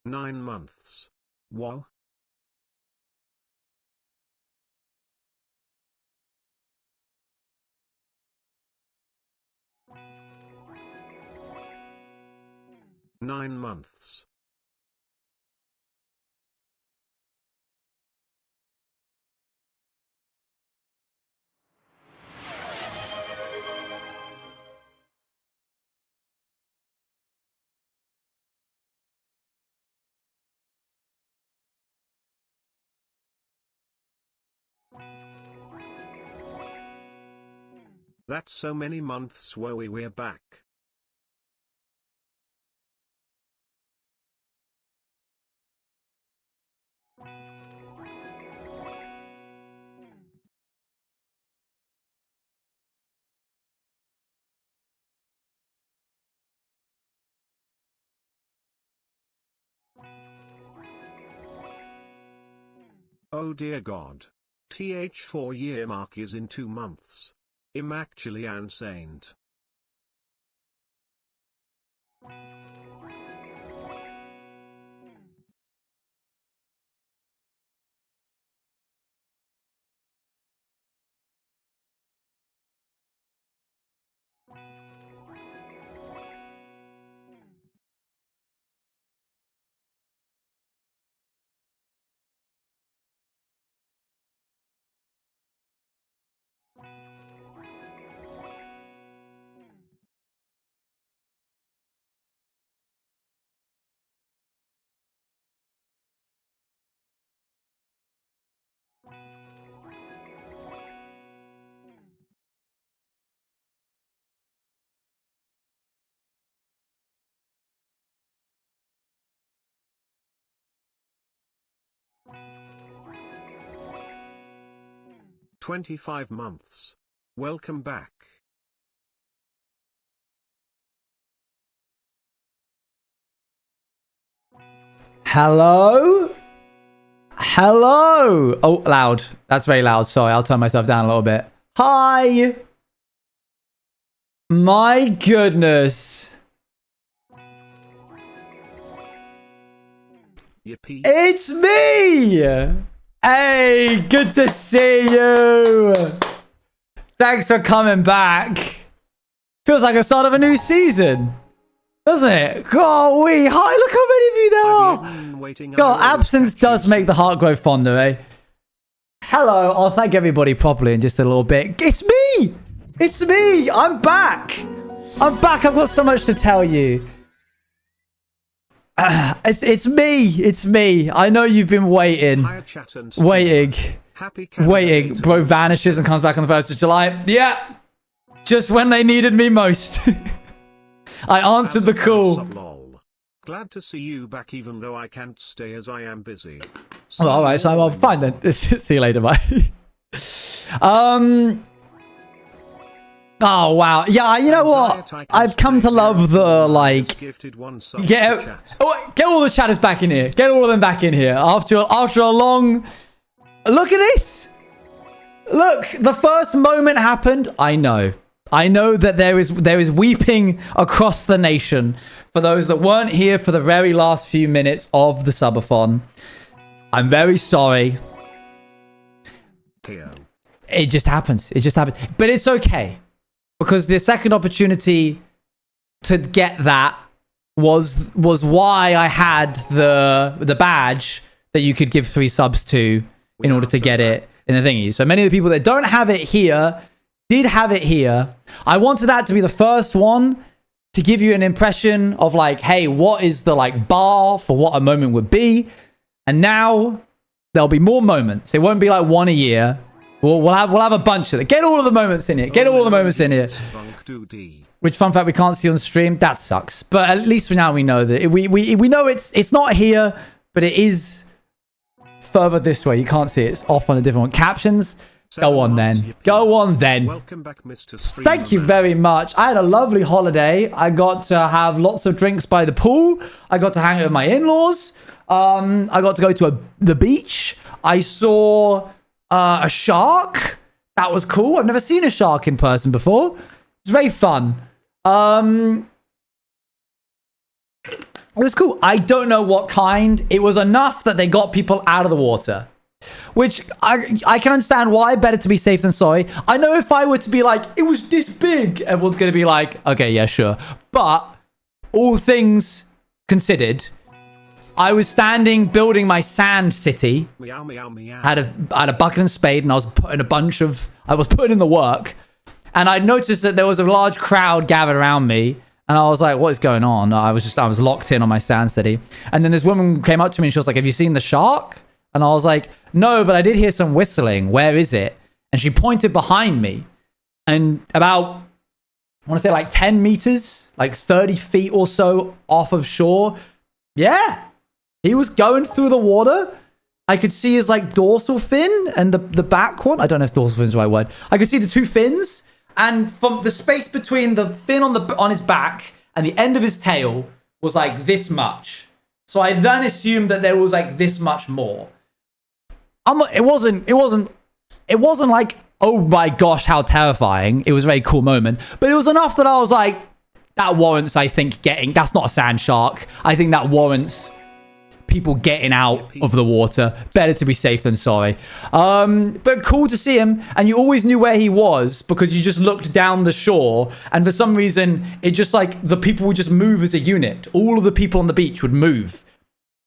9 months. Wow. Nine months. That's so many months. Wowie, we're back. Oh dear God. TH 4-year mark is in 2 months. I'm actually insane. "25 months. Welcome back." Hello? Hello? Oh, loud. That's very loud. Sorry, I'll turn myself down a little bit. Hi. My goodness. Yippee. It's me. Hey, good to see you. Thanks for coming back. Feels like the start of a new season. Doesn't it? God, hi, look how many of you there are. God, absence does make the heart grow fonder, eh? Hello, I'll thank everybody properly in just a little bit. It's me! It's me! I'm back! I'm back, I've got so much to tell you. It's me! It's me! I know you've been waiting. Waiting. Bro vanishes and comes back on the 1st of July. Yeah! Just when they needed me most. I answered the call. Glad to see you back even though I can't stay as I am busy. Oh, all right, so I'm fine then. See you later, bye. Oh, wow. Yeah, you know what? I've come to love the, like... Get all the chatters back in here. Get all of them back in here. After a long... Look at this. Look, the first moment happened. I know that there is weeping across the nation for those that weren't here for the very last few minutes of the subathon. I'm very sorry. It just happens. It just happens. But it's okay. Because the second opportunity to get that was why I had the badge that you could give 3 subs to in order to get it in the thingy. So many of the people that don't have it here did have it here. I wanted that to be the first one to give you an impression of like, hey, what is the like bar for what a moment would be? And now there'll be more moments. It won't be like one a year. We'll have a bunch of it. Get all of the moments in here. Get all the moments in here. Which fun fact we can't see on stream. That sucks. But at least now we know that we know it's not here, but it is further this way. You can't see it. It's off on a different one. Captions. Go on then. Go on then. Welcome back, Mr. Thank you very much. I had a lovely holiday. I got to have lots of drinks by the pool. I got to hang out with my in-laws. I got to go to the beach. I saw a shark. That was cool. I've never seen a shark in person before. It's very fun. It was cool. I don't know what kind. It was enough that they got people out of the water. Which I can understand why. Better to be safe than sorry. I know if I were to be like, it was this big, everyone's going to be like, okay, yeah, sure. But all things considered, I was standing building my sand city. Meow, meow, meow. I had a bucket and spade, and I was putting in the work. And I noticed that there was a large crowd gathered around me. And I was like, what is going on? I was locked in on my sand city. And then this woman came up to me and she was like, have you seen the shark? And I was like, no, but I did hear some whistling. Where is it? And she pointed behind me. And about, I want to say like 10 meters, like 30 feet or so off of shore. Yeah, he was going through the water. I could see his like dorsal fin and the back one. I don't know if dorsal fin is the right word. I could see the two fins. And from the space between the fin on his back and the end of his tail was like this much. So I then assumed that there was like this much more. It wasn't like, oh my gosh, how terrifying. It was a very cool moment. But it was enough that I was like, that warrants, I think, that's not a sand shark. I think that warrants people getting out of the water. Better to be safe than sorry. But cool to see him. And you always knew where he was because you just looked down the shore. And for some reason, it just like the people would just move as a unit. All of the people on the beach would move.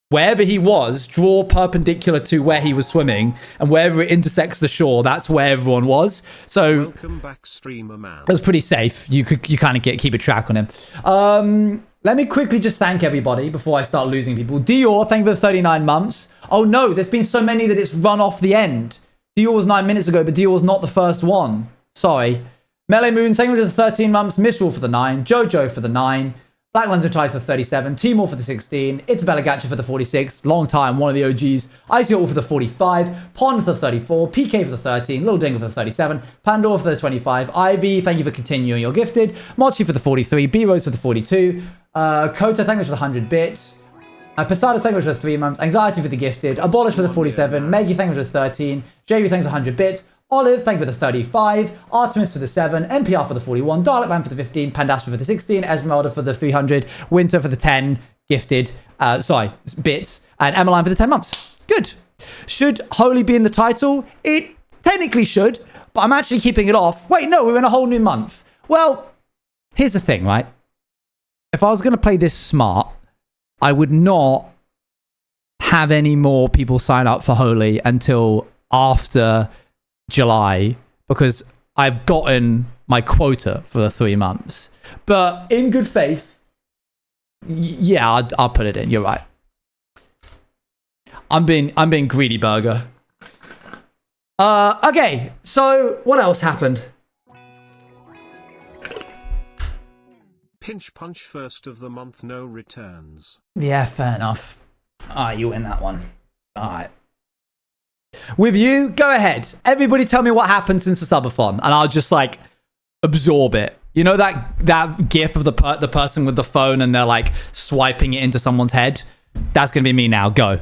Wherever he was, draw perpendicular to where he was swimming. And wherever it intersects the shore, that's where everyone was. So welcome back, streamer man. It was pretty safe. You kind of keep a track on him. Let me quickly just thank everybody before I start losing people. Dior, thank you for the 39 months. Oh no, there's been so many that it's run off the end. Dior was 9 minutes ago, but Dior was not the first one. Sorry. Melee Moon, thank you for the 13 months. Mistral for the 9. Jojo for the 9. Black Lens and Tide for the 37. Timor for the 16. Isabella Gatcha for the 46. Long time, one of the OGs. Icy All for the 45. Pond for the 34. PK for the 13. Little Dingle for the 37. Pandora for the 25. Ivy, thank you for continuing your gifted. Mochi for the 43. B-Rose for the 42. Kota, thank you for the 100 bits. Posada, thank you for the 3 months. Anxiety for the gifted. Abolish for the 47. Meggy, thank you for the 13. JV, thank you for the 100 bits. Olive, thank you for the 35. Artemis for the 7. NPR for the 41. Dalek Man for the 15. Pandastra for the 16. Esmeralda for the 300. Winter for the 10. Gifted. Bits. And Emmeline for the 10 months. Good. Should Holy be in the title? It technically should, but I'm actually keeping it off. Wait, no, we're in a whole new month. Well, here's the thing, right? If I was going to play this smart, I would not have any more people sign up for Holy until after July, because I've gotten my quota for the 3 months. But in good faith, yeah, I'll put it in. You're right. I'm being greedy, burger. Okay, so what else happened? Pinch punch, first of the month, no returns. Yeah, fair enough. Alright, you win that one. Alright. With you, go ahead. Everybody tell me what happened since the subathon, and I'll just like absorb it. You know that gif of the person with the phone and they're like swiping it into someone's head? That's going to be me now. Go.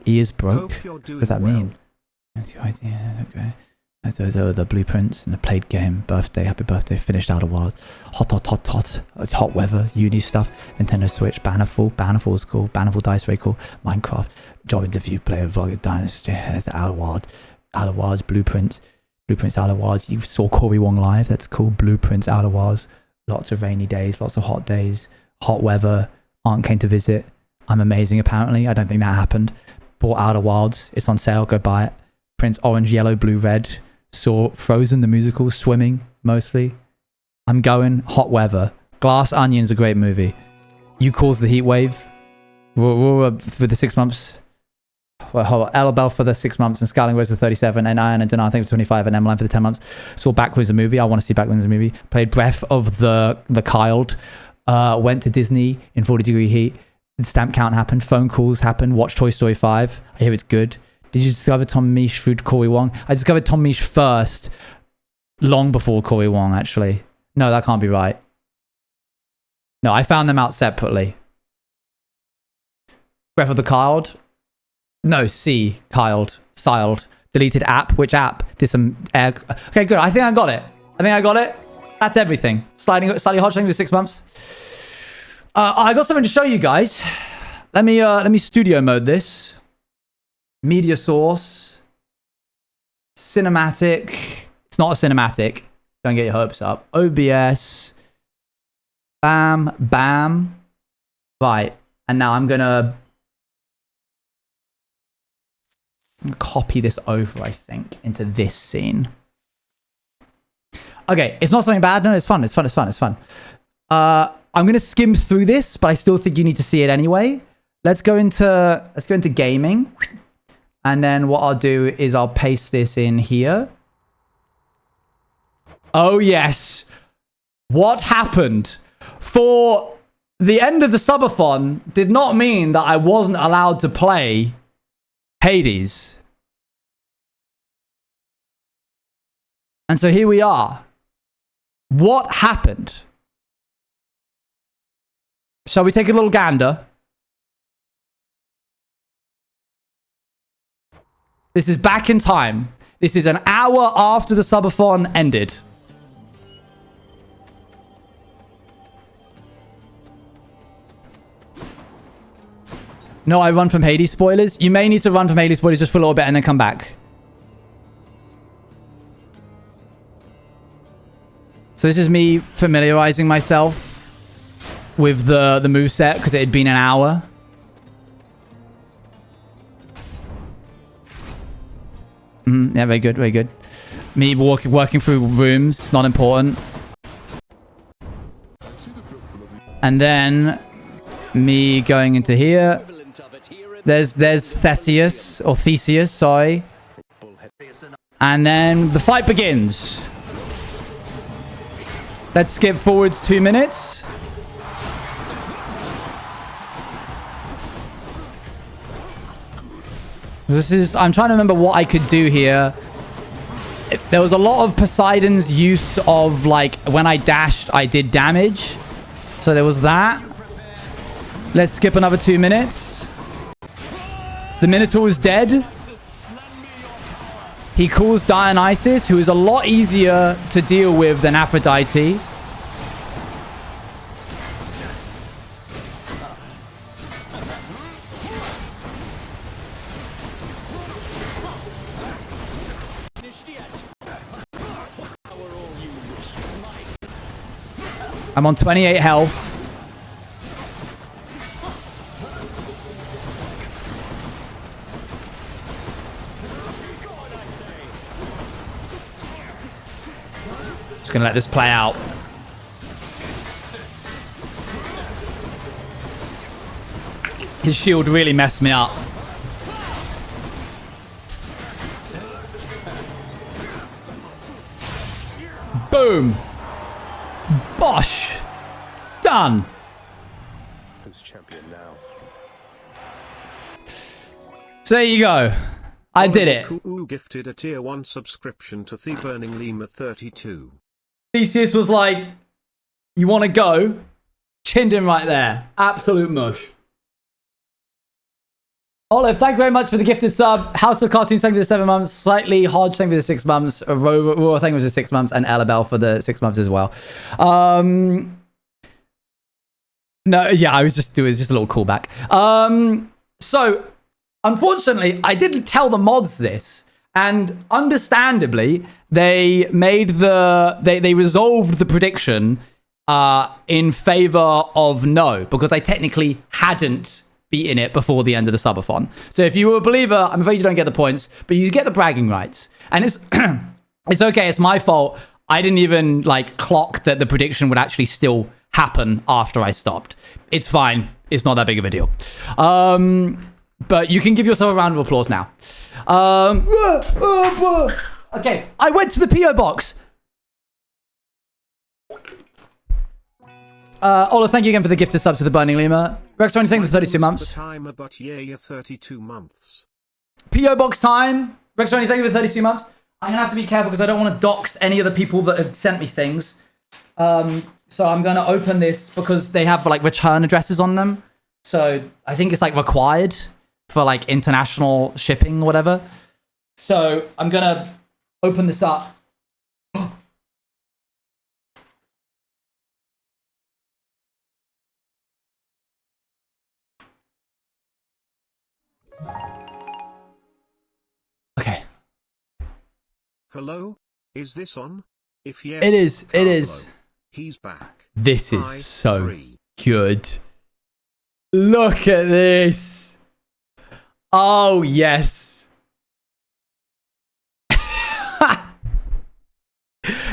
Ears broke? What does that mean? That's your idea. Okay. The blueprints and the played game, birthday, happy birthday, finished Outer Wilds, hot. It's hot weather, uni stuff, Nintendo Switch, Bannerfall is cool, Bannerfall Dice, very cool, Minecraft, job interview, player vlog, Dynasty, Outer Wilds, Blueprints, Outer Wilds. You saw Corey Wong live, that's cool. Blueprints, Outer Wilds, lots of rainy days, lots of hot days, hot weather. Aunt came to visit. I'm amazing apparently. I don't think that happened. Bought Outer Wilds. It's on sale. Go buy it. Prince orange, yellow, blue, red. Saw Frozen the musical, swimming mostly. I'm going hot weather. Glass Onion's a great movie. You Caused the Heat Wave. Aurora for the 6 months. Well, hold on. Elabelle for the 6 months, and Scarling Rose for 37, and Ian and Dinar, I think, for 25, and Emmeline for the 10 months. Saw Backwards the movie. I want to see Backwards the movie. Played Breath of the Child. Went to Disney in 40 degree heat. The stamp count happened. Phone calls happened. Watched Toy Story 5. I hear it's good. Did you discover Tom Misch through Corey Wong? I discovered Tom Misch first, long before Corey Wong, actually. No, that can't be right. No, I found them out separately. Breath of the Child? No, Siled. Deleted app. Which app? Did some air... Okay, good. I think I got it. That's everything. Slightly hard changing for 6 months. I got something to show you guys. Let me studio mode this. Media source. Cinematic. It's not a cinematic. Don't get your hopes up. OBS. Bam. Bam. Right. And now I'm gonna copy this over, I think, into this scene. Okay, it's not something bad. No, it's fun. I'm gonna skim through this, but I still think you need to see it anyway. Let's go into gaming, and then what I'll do is I'll paste this in here. Oh yes, what happened for the end of the subathon did not mean that I wasn't allowed to play Hades. And so here we are. What happened? Shall we take a little gander? This is back in time. This is an hour after the subathon ended. No, I run from Hades spoilers. You may need to run from Hades spoilers just for a little bit and then come back. So this is me familiarizing myself with the moveset because it had been an hour. Yeah, very good, very good. Me working through rooms. It's not important. And then me going into here. There's Theseus, or Theseus, sorry. And then the fight begins. Let's skip forwards 2 minutes. I'm trying to remember what I could do here. There was a lot of Poseidon's use of, like, when I dashed, I did damage. So there was that. Let's skip another 2 minutes. The Minotaur is dead. He calls Dionysus, who is a lot easier to deal with than Aphrodite. I'm on 28 health. Just gonna let this play out. His shield really messed me up. Boom. Bosh. Done. Who's champion now? So there you go. I did it. Who gifted a tier 1 subscription to the Burning Llama 32. Theseus was like, you want to go? Chinned him right there. Absolute mush. Olive, thank you very much for the gifted sub. House of Cartoons, thank you for the 7 months. Slightly Hodge, thank you for the 6 months. Aurora, thank you for the 6 months. And Elabelle for the 6 months as well. No, yeah, it was just a little callback. So, unfortunately, I didn't tell the mods this. And understandably, they made they resolved the prediction in favor of no, because I technically hadn't beaten it before the end of the subathon. So if you were a believer, I'm afraid you don't get the points, but you get the bragging rights. And it's it's okay, it's my fault. I didn't even like clock that the prediction would actually still happen after I stopped. It's fine. It's not that big of a deal. But you can give yourself a round of applause now. Okay, I went to the P.O. box. Ola, thank you again for the gifted sub to the Burning Llama. Rex, thank you for 32 months. Timer, but yeah, 32 months. P.O. box time. Rex, thank you for 32 months. I'm going to have to be careful because I don't want to dox any of the people that have sent me things. So I'm going to open this because they have like return addresses on them. So I think it's like required for like international shipping or whatever. So I'm gonna open this up. Okay. Hello? Is this on? If yes, It is. It Carlo. is. He's back. This is Hi, so free. good. Look at this. Oh, yes.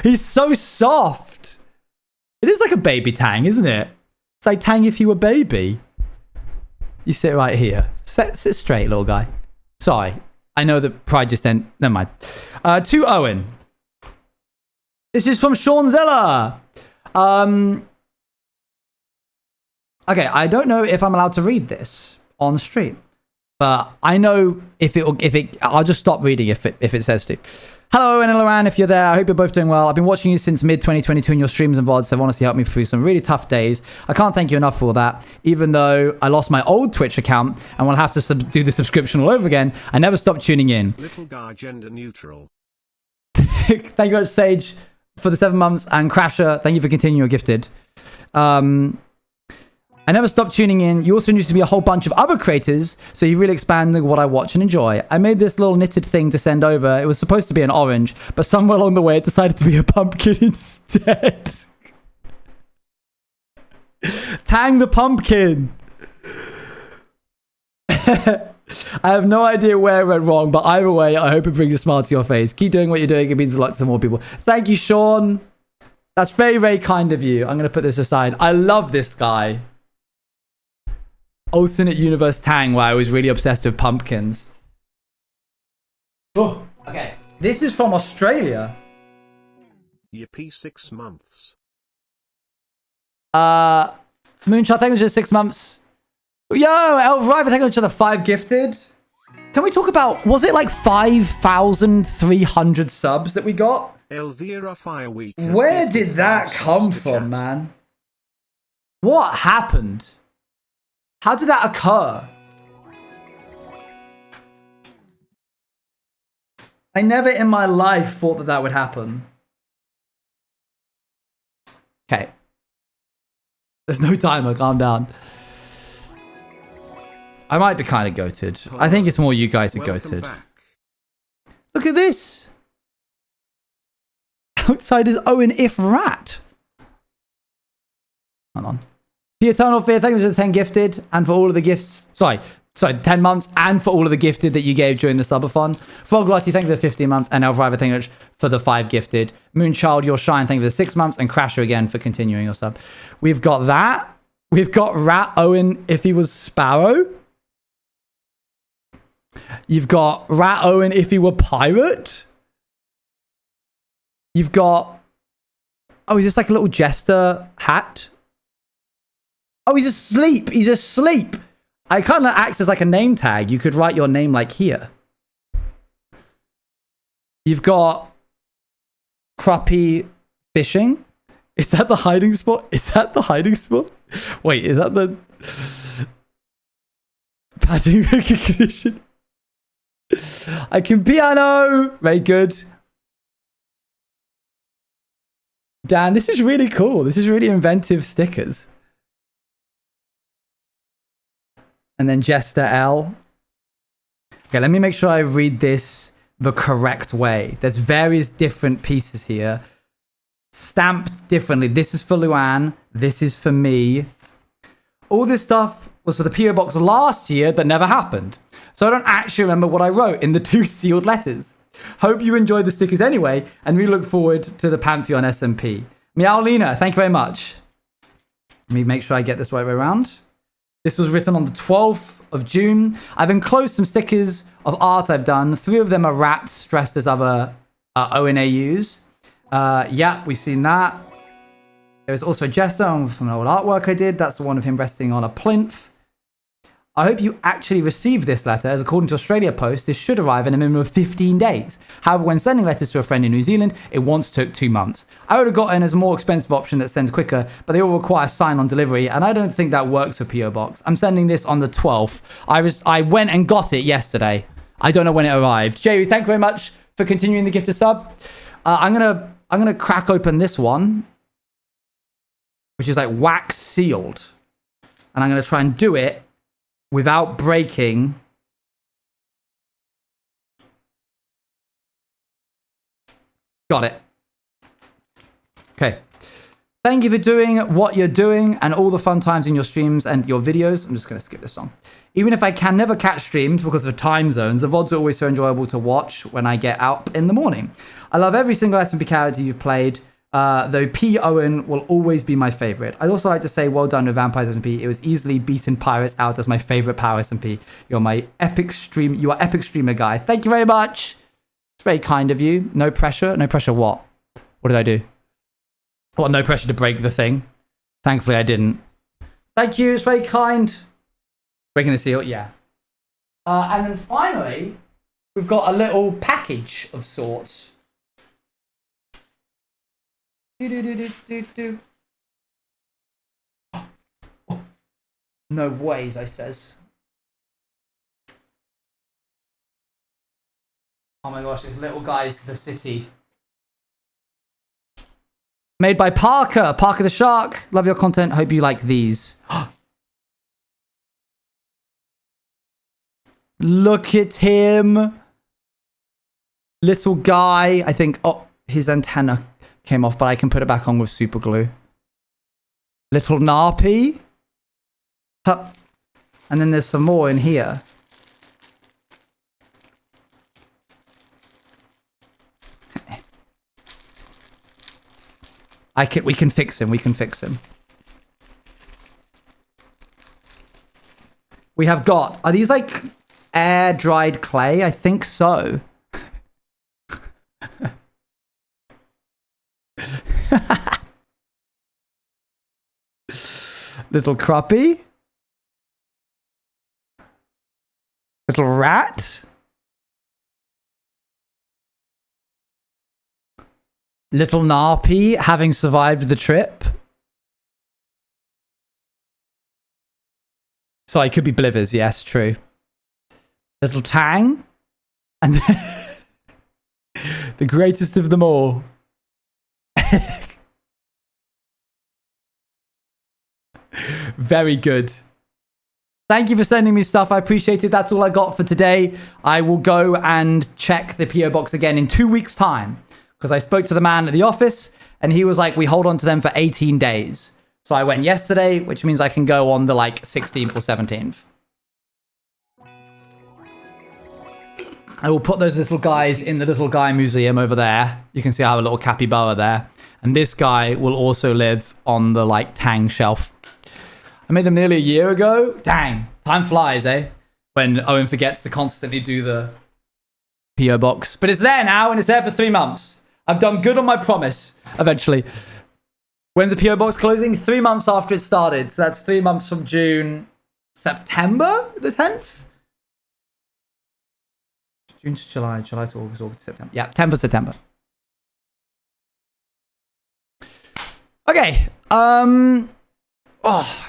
He's so soft. It is like a baby Tang, isn't it? It's like Tang if you were baby. You sit right here. Sit straight, little guy. Sorry. I know that pride just then. Never mind. To Owen. This is from Sean Zilla. Okay, I don't know if I'm allowed to read this on stream, but I know if it, I'll just stop reading if it says to. Hello, and hello, Anne, if you're there. I hope you're both doing well. I've been watching you since mid-2022 in your streams and VODs, so have honestly helped me through some really tough days. I can't thank you enough for all that. Even though I lost my old Twitch account and will have to do the subscription all over again, I never stopped tuning in. Little guy gender neutral. Thank you very much, Sage, for the 7 months, and Crasher, thank you for continuing your gifted. I never stopped tuning in. You also used to be a whole bunch of other creators, so you really expanded what I watch and enjoy. I made this little knitted thing to send over. It was supposed to be an orange, but somewhere along the way it decided to be a pumpkin instead. Tang the pumpkin. I have no idea where it went wrong, but either way, I hope it brings a smile to your face. Keep doing what you're doing. It means a lot to more people. Thank you, Sean. That's very, very kind of you. I'm going to put this aside. I love this guy. Alternate universe Tang, where I was really obsessed with pumpkins. Oh, okay. This is from Australia. Yippee, 6 months. Moonshot, thank you for 6 months. Yo, Elvrive, thank you for the 5 gifted. Can we talk about, was it like 5,300 subs that we got? Elvira Fireweek. Where did that come from, man? What happened? How did that occur? I never in my life thought that that would happen. Okay. There's no timer, calm down. I might be kind of goated. I think it's more you guys are goated. Look at this. Outside is Owen if rat. Hold on. The Eternal Fear, thank you for the 10 gifted and for all of the gifts. Sorry, 10 months and for all of the gifted that you gave during the subathon. Froglotty, thank you for the 15 months. And Elvriver, thank you for the 5 gifted. Moonchild, your shine, thank you for the 6 months. And Crasher again for continuing your sub. We've got that. We've got Rat Owen if he was Sparrow. You've got Rat Owen if he were Pirate. You've got... Oh, he's just like a little jester hat. Oh, he's asleep. He's asleep. I kind of acts as like a name tag. You could write your name like here. You've got Crappie Fishing. Is that the hiding spot? Is that the hiding spot? Wait, is that the... Pattern recognition. I can piano. Very good. Dan, this is really cool. This is really inventive stickers. And then Jester L. Okay, let me make sure I read this the correct way. There's various different pieces here. Stamped differently. This is for Luann. This is for me. All this stuff was for the PO box last year that never happened. So I don't actually remember what I wrote in the 2 sealed letters. Hope you enjoyed the stickers anyway, and we look forward to the Pantheon SMP. Meowlina, thank you very much. Let me make sure I get this right way around. This was written on the 12th of June. I've enclosed some stickers of art I've done. 3 of them are rats dressed as other ONAUs. Yeah, we've seen that. There's also a jester from an old artwork I did. That's the one of him resting on a plinth. I hope you actually received this letter, as according to Australia Post, this should arrive in a minimum of 15 days. However, when sending letters to a friend in New Zealand, it once took 2 months. I would have gotten as a more expensive option that sends quicker, but they all require sign-on delivery, and I don't think that works for PO Box. I'm sending this on the 12th. I went and got it yesterday. I don't know when it arrived. Jerry, thank you very much for continuing the gift of sub. I'm gonna crack open this one, which is like wax sealed, and I'm gonna try and do it without breaking. Got it. Okay. Thank you for doing what you're doing and all the fun times in your streams and your videos. I'm just going to skip this song. Even if I can never catch streams because of the time zones, the VODs are always so enjoyable to watch when I get up in the morning. I love every single SMP character you've played, though P. Owen will always be my favorite. I'd also like to say well done with Vampires SMP. It was easily beaten Pirates out as my favorite Power SMP. You are epic streamer guy. Thank you very much. It's very kind of you. No pressure. No pressure what? What did I do? Well, no pressure to break the thing. Thankfully, I didn't. Thank you. It's very kind. Breaking the seal, yeah. And then finally, we've got a little package of sorts. No ways, I says. Oh my gosh, this little guy's the city. Made by Parker. Parker the Shark. Love your content. Hope you like these. Look at him. Little guy. I think, oh, his antenna came off, but I can put it back on with super glue. Little Narpy. Huh. And then there's some more in here. We can fix him. We can fix him. We have got... Are these like air-dried clay? I think so. Little crappie. Little rat. Little Narpy having survived the trip. So it could be Blivers, yes, true. Little Tang. And the greatest of them all. Very good. Thank you for sending me stuff. I appreciate it. That's all I got for today. I will go and check the PO box again in 2 weeks' time. Because I spoke to the man at the office and he was like, we hold on to them for 18 days. So I went yesterday, which means I can go on the like 16th or 17th. I will put those little guys in the little guy museum over there. You can see I have a little capybara there. And this guy will also live on the like Tang shelf. I made them nearly a year ago. Dang, time flies, eh? When Owen forgets to constantly do the PO box. But it's there now and it's there for 3 months. I've done good on my promise, eventually. When's the PO box closing? 3 months after it started. So that's 3 months from June, September the 10th? June to July, July to August, August to September. Yeah, 10th of September. Okay. Oh,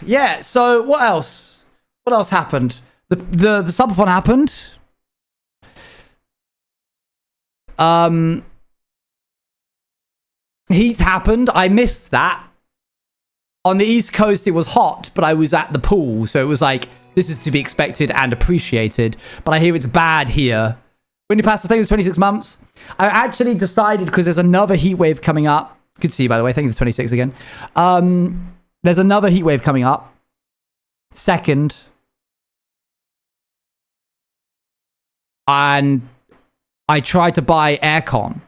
yeah. So what else? What else happened? The subathon happened. Heat happened. I missed that. On the East Coast, it was hot, but I was at the pool. So it was like, this is to be expected and appreciated. But I hear it's bad here. When you pass the thing, it's 26 months. I actually decided, because there's another heat wave coming up. Good to see you, by the way. I think it's 26 again. There's another heat wave coming up. Second. And I tried to buy aircon,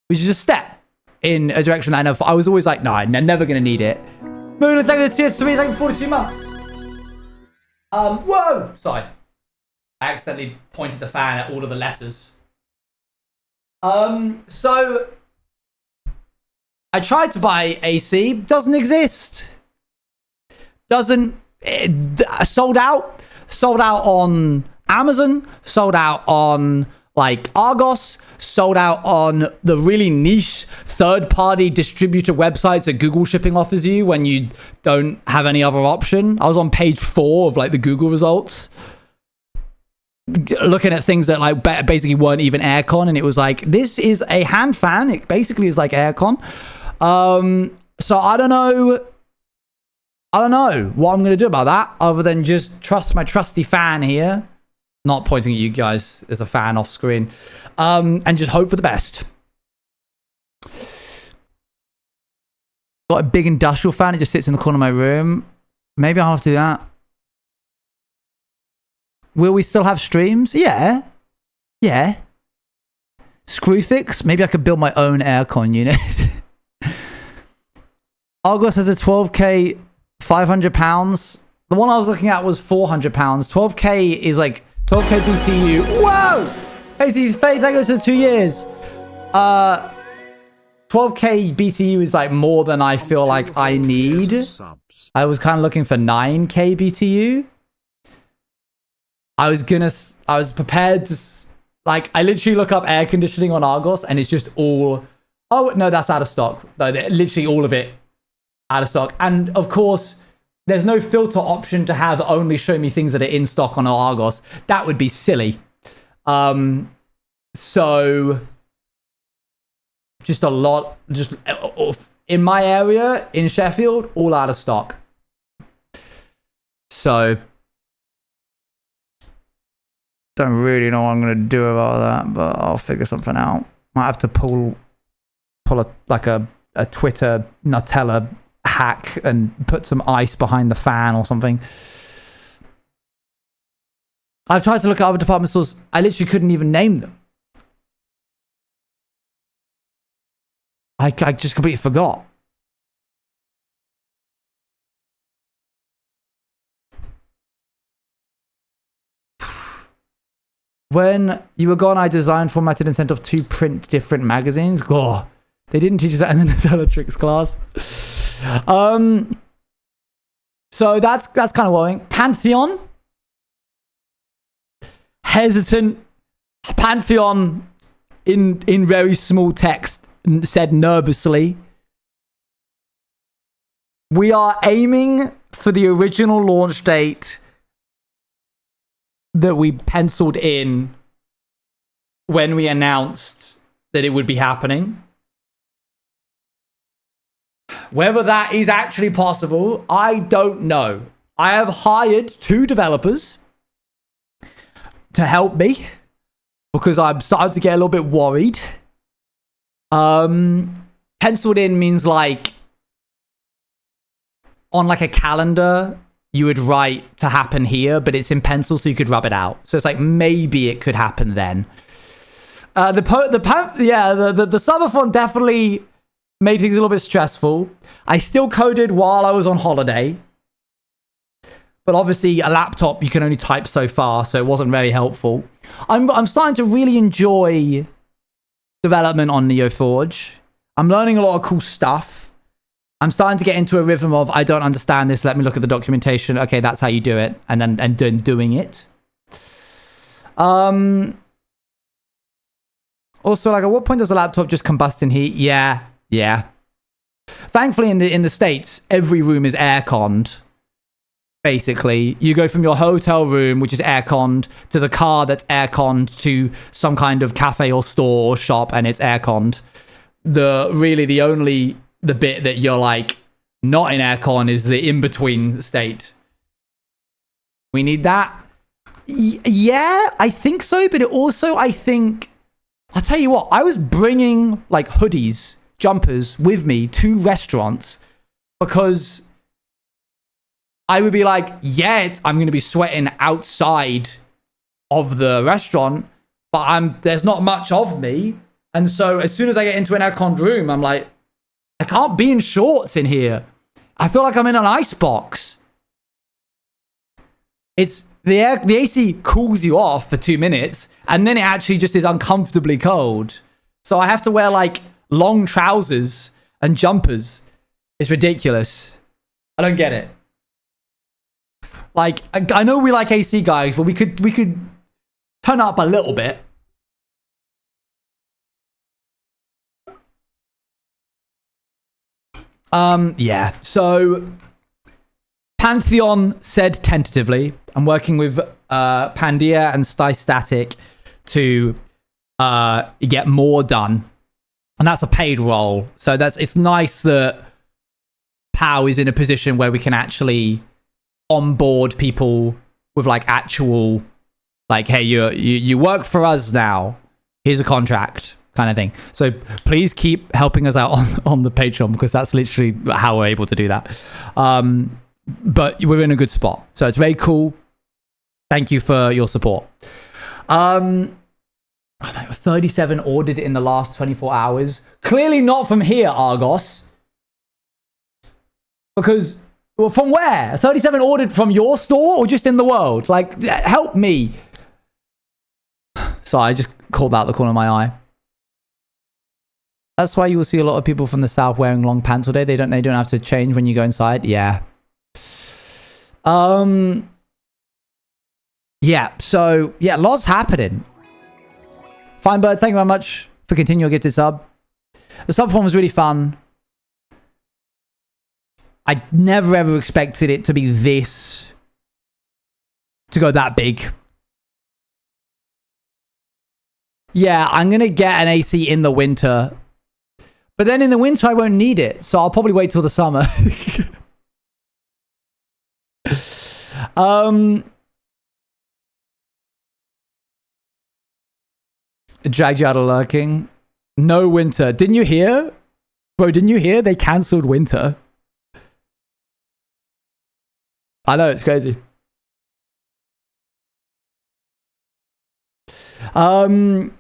which is a step in a direction I know. I was always like, no, I'm never going to need it. Moon, thank you for the tier 3, thank you for 42 months. Whoa! Sorry. I accidentally pointed the fan at all of the letters. So I tried to buy AC. Doesn't exist. Sold out. Sold out on Amazon. Sold out on like Argos. Sold out on the really niche third-party distributor websites that Google shipping offers you when you don't have any other option. I was on page 4 of like the Google results. looking at things that like basically weren't even aircon, and it was like, this is a hand fan. It basically is like aircon. So I don't know what I'm going to do about that other than just trust my trusty fan here. Not pointing at you guys as a fan off screen. And just hope for the best. Got a big industrial fan. It just sits in the corner of my room. Maybe I'll have to do that. Will we still have streams? Yeah. Yeah. Screwfix? Maybe I could build my own aircon unit. Argos has a 12k, £500. The one I was looking at was £400. 12k is like 12k BTU. Whoa! Hey, he's fade. That goes to 2 years. 12k BTU is like more than I feel like I need. I was kind of looking for 9k BTU. I was prepared to, like, I literally look up air conditioning on Argos and it's just all, oh, no, that's out of stock. No, literally all of it out of stock. And of course, there's no filter option to have only show me things that are in stock on Argos. That would be silly. So just a lot, just in my area in Sheffield, all out of stock. So don't really know what I'm gonna do about that, but I'll figure something out. Might have to pull a Twitter Nutella hack and put some ice behind the fan or something. I've tried to look at other department stores. I literally couldn't even name them. I just completely forgot. When you were gone, I designed, formatted, and sent off 2 print different magazines. Oh, they didn't teach us that in the Nutella Tricks class. So that's kind of worrying. Pantheon. Hesitant. Pantheon in very small text said nervously. We are aiming for the original launch date that we penciled in when we announced that it would be happening. Whether that is actually possible, I don't know. I have hired 2 developers to help me because I'm starting to get a little bit worried. Penciled in means like on like a calendar, you would write to happen here, but it's in pencil, so you could rub it out. So it's like maybe it could happen then. The subathon definitely made things a little bit stressful. I still coded while I was on holiday, but obviously a laptop you can only type so far, so it wasn't very helpful. I'm starting to really enjoy development on NeoForge. I'm learning a lot of cool stuff. I'm starting to get into a rhythm of, I don't understand this, let me look at the documentation. Okay, that's how you do it. And then doing it. Also, like, at what point does a laptop just combust in heat? Yeah. Thankfully, in the States, every room is air-conned. Basically, you go from your hotel room, which is air-conned, to the car that's air-conned, to some kind of cafe or store or shop, and it's air-conned. The bit that you're like not in aircon is the in-between state. We need that. Yeah, I think so. But it also, I think, I'll tell you what, I was bringing like hoodies, jumpers with me to restaurants because I would be like, yeah, I'm going to be sweating outside of the restaurant, but there's not much of me. And so as soon as I get into an aircon room, I'm like, I can't be in shorts in here. I feel like I'm in an icebox. It's the AC cools you off for 2 minutes, and then it actually just is uncomfortably cold. So I have to wear like long trousers and jumpers. It's ridiculous. I don't get it. Like, I know we like AC guys, but we could turn up a little bit. Yeah, so Pantheon said tentatively, I'm working with Pandia and Static to get more done. And that's a paid role. So it's nice that POW is in a position where we can actually onboard people with like actual, like, hey, you work for us now. Here's a contract kind of thing. So please keep helping us out on the Patreon, because that's literally how we're able to do that. But we're in a good spot. So it's very cool. Thank you for your support. 37 ordered in the last 24 hours. Clearly not from here, Argos. Because, well, from where? 37 ordered from your store or just in the world? Like, help me. Sorry, I just called out the corner of my eye. That's why you will see a lot of people from the south wearing long pants all day. They don't have to change when you go inside. Yeah. Yeah, so, yeah, lots happening. Finebird, thank you very much for continuing your gifted sub. The sub form was really fun. I never ever expected it to be this, to go that big. Yeah, I'm going to get an AC in the winter. But then in the winter, I won't need it. So I'll probably wait till the summer. It dragged you out of lurking. No winter. Didn't you hear? Bro, didn't you hear? They cancelled winter. I know, it's crazy. You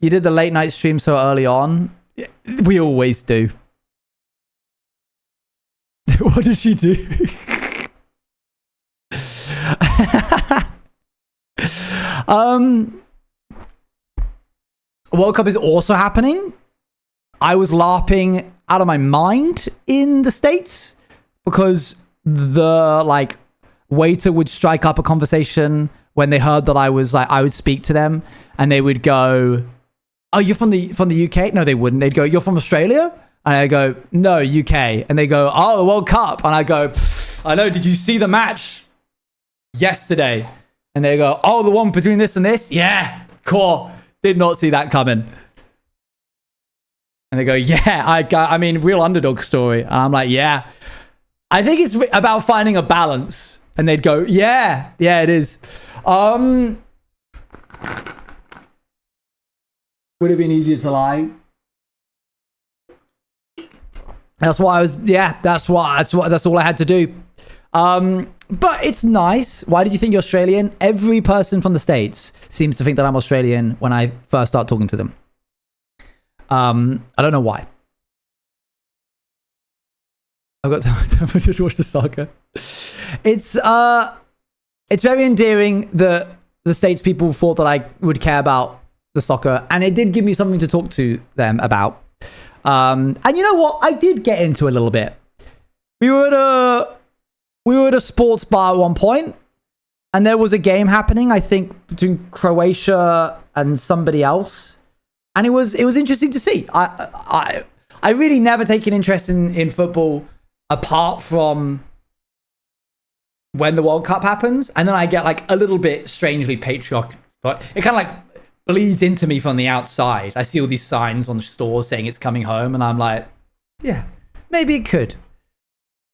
did the late night stream so early on. We always do. What did she do? World Cup is also happening. I was laughing out of my mind in the States because the like waiter would strike up a conversation when they heard that I would speak to them, and they would go, "Oh, you're from the UK?" No, they wouldn't. They'd go, "You're from Australia?" And I go, "No, UK." And they go, "Oh, the World Cup." And I go, "I know. Did you see the match yesterday?" And they go, "Oh, the one between this and this?" "Yeah, cool. Did not see that coming." And they go, "Yeah, I mean, real underdog story." And I'm like, "Yeah, I think it's about finding a balance." And they'd go, "Yeah, it is." Would have been easier to lie. That's all I had to do. But it's nice. Why did you think you're Australian? Every person from the States seems to think that I'm Australian when I first start talking to them. I don't know why. I've got to watch the soccer. It's very endearing that the States people thought that I would care about the soccer, and it did give me something to talk to them about. And you know what? I did get into a little bit. We were at a sports bar at one point, and there was a game happening, I think, between Croatia and somebody else. And it was interesting to see. I really never take an interest in football apart from when the World Cup happens. And then I get like a little bit strangely patriotic. But it kind of like bleeds into me from the outside. I see all these signs on the stores saying it's coming home, and I'm like, yeah, maybe it could.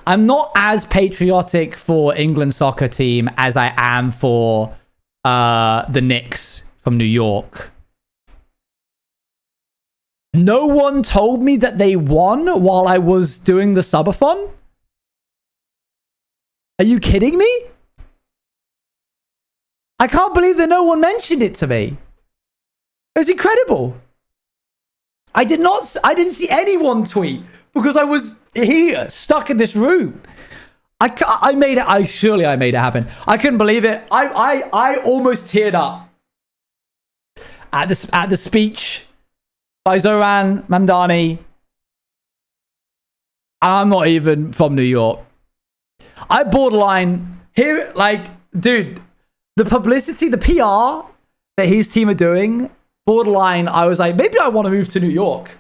I'm not as patriotic for England soccer team as I am for the Knicks from New York. No one told me that they won while I was doing the subathon. Are you kidding me? I can't believe that no one mentioned it to me. It was incredible. I didn't see anyone tweet because I was here, stuck in this room. I made it. Surely I made it happen. I couldn't believe it. I almost teared up at the speech by Zoran Mamdani. I'm not even from New York. I borderline here, like, dude, the publicity, the PR that his team are doing, borderline, I was like, maybe I want to move to New York.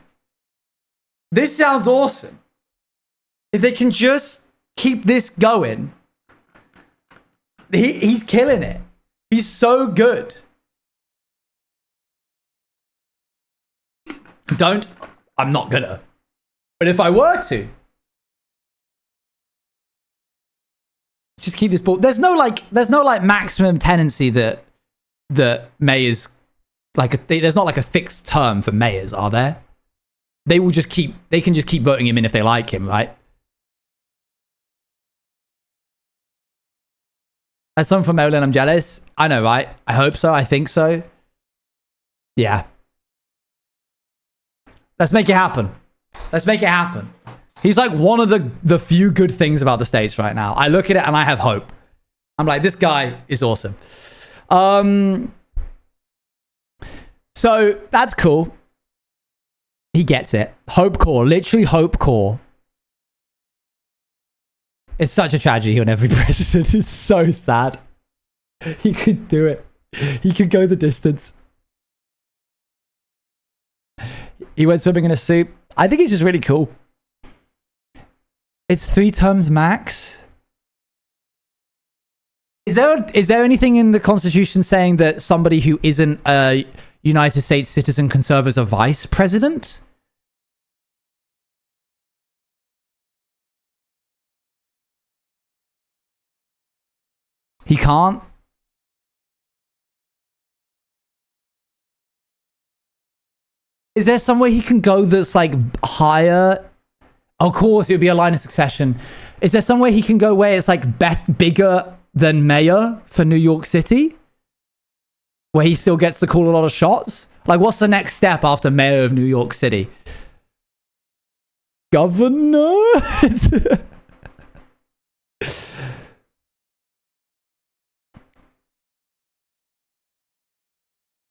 This sounds awesome. If they can just keep this going, he's killing it. He's so good. I'm not gonna. But if I were to, just keep this ball. There's no maximum tenancy that mayors there's not like a fixed term for mayors, are there? They can just keep voting him in if they like him, right? As someone from Maryland, I'm jealous. I know, right? I hope so. I think so. Yeah. Let's make it happen. Let's make it happen. He's like one of the few good things about the States right now. I look at it and I have hope. I'm like, this guy is awesome. So that's cool. He gets it. Hope core. Literally hope core. It's such a tragedy on every president. It's so sad. He could do it. He could go the distance. He went swimming in a suit. I think he's just really cool. It's 3 terms max. Is there anything in the Constitution saying that somebody who isn't a United States citizen can serve as a vice president? He can't. Is there somewhere he can go that's like higher? Of course, it would be a line of succession. Is there somewhere he can go where it's like bigger than mayor for New York City? Where he still gets to call a lot of shots? Like, what's the next step after mayor of New York City? Governor?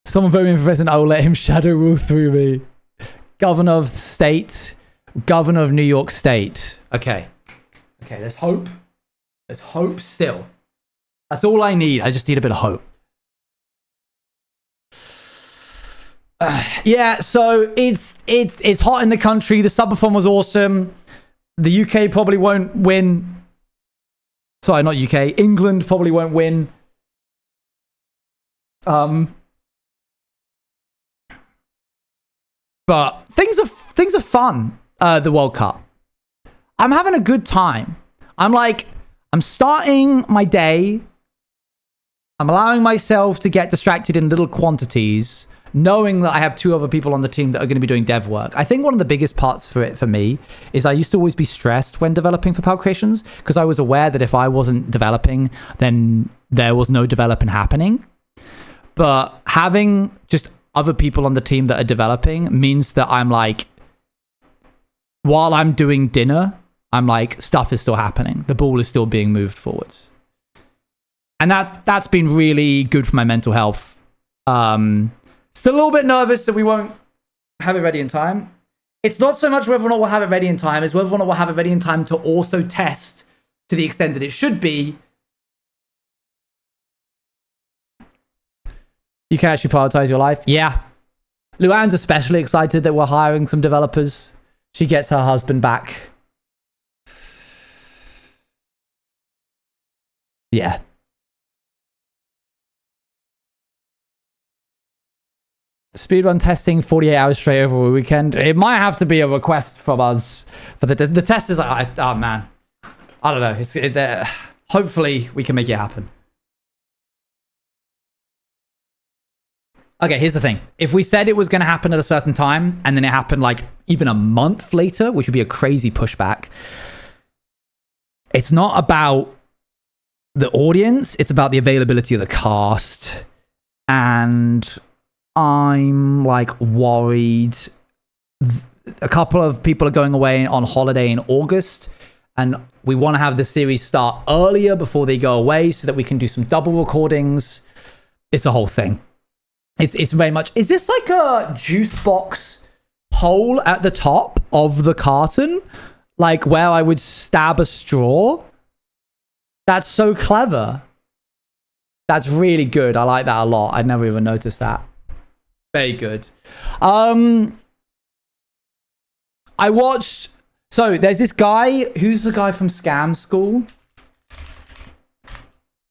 Someone vote me for president, I will let him shadow rule through me. Governor of state. Governor of New York State. Okay. Okay, there's hope. There's hope still. That's all I need. I just need a bit of hope. Yeah, so it's hot in the country. The subathon was awesome. The UK probably won't win. Sorry, not UK. England probably won't win. But things are fun. The World Cup. I'm having a good time. I'm starting my day. I'm allowing myself to get distracted in little quantities, knowing that I have 2 other people on the team that are going to be doing dev work. I think one of the biggest parts for me is I used to always be stressed when developing for Pal Creations because I was aware that if I wasn't developing, then there was no developing happening. But having just other people on the team that are developing means that I'm like, while I'm doing dinner, I'm like, stuff is still happening. The ball is still being moved forwards. And that's been really good for my mental health. Still a little bit nervous that we won't have it ready in time. It's not so much whether or not we'll have it ready in time, it's whether or not we'll have it ready in time to also test to the extent that it should be. You can actually prioritize your life. Yeah. Luann's especially excited that we're hiring some developers. She gets her husband back. Yeah. Speedrun testing 48 hours straight over a weekend. It might have to be a request from us. For the test is like, oh man. I don't know. Hopefully we can make it happen. Okay, here's the thing. If we said it was going to happen at a certain time, and then it happened like even a month later, which would be a crazy pushback, it's not about the audience, it's about the availability of the cast. And I'm like worried. A couple of people are going away on holiday in August, and we want to have the series start earlier before they go away so that we can do some double recordings. It's a whole thing. It's very much... Is this like a juice box hole at the top of the carton? Like where I would stab a straw? That's so clever. That's really good. I like that a lot. I'd never even noticed that. Very good. I watched So there's this guy. Who's the guy from Scam School?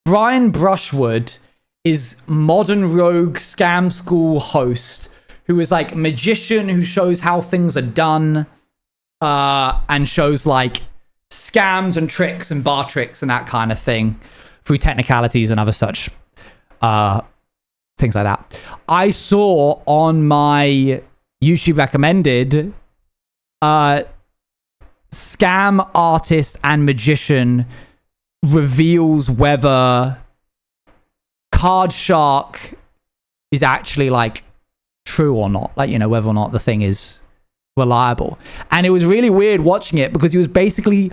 Brian Brushwood is Modern Rogue Scam School host, who is like magician who shows how things are done, and shows like scams and tricks and bar tricks and that kind of thing through technicalities and other such things like that. I saw on my YouTube recommended scam artist and magician reveals whether Card Shark is actually like true or not, like, you know, whether or not the thing is reliable. And it was really weird watching it because he was basically,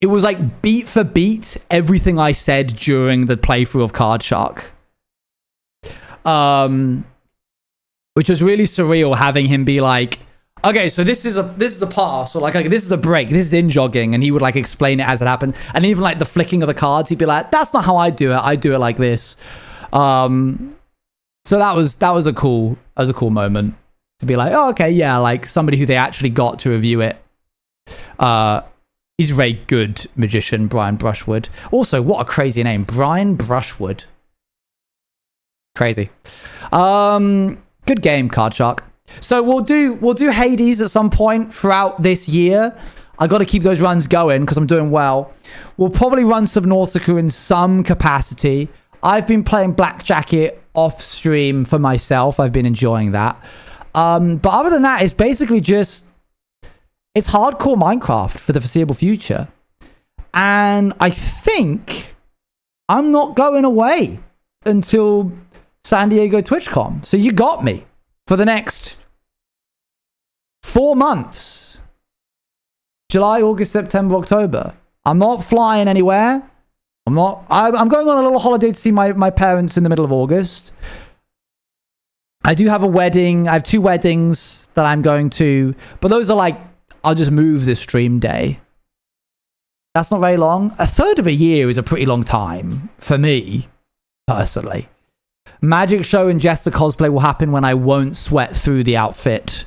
it was like beat for beat everything I said during the playthrough of Card Shark, which was really surreal, having him be like, okay, so this is a pass, or like this is a break, this is in jogging, and he would like explain it as it happened. And even like the flicking of the cards, he'd be like, that's not how I do it, I do it like this. So that was a cool moment to be like, oh, okay, yeah, like somebody who they actually got to review it. He's a very good magician, Brian Brushwood. Also, what a crazy name, Brian Brushwood. Crazy. Good game, Card Shark. So we'll do Hades at some point throughout this year. I got to keep those runs going because I'm doing well. We'll probably run Subnautica in some capacity. I've been playing Blackjacket off stream for myself. I've been enjoying that. But other than that, it's basically just, it's hardcore Minecraft for the foreseeable future. And I think I'm not going away until San Diego TwitchCon. So you got me for the next 4 months. July, August, September, October. I'm not flying anywhere. I'm going on a little holiday to see my parents in the middle of August. I do have a wedding. I have 2 weddings that I'm going to, but those are like, I'll just move this stream day. That's not very long. A third of a year is a pretty long time for me, personally. Magic show and Jester cosplay will happen when I won't sweat through the outfit.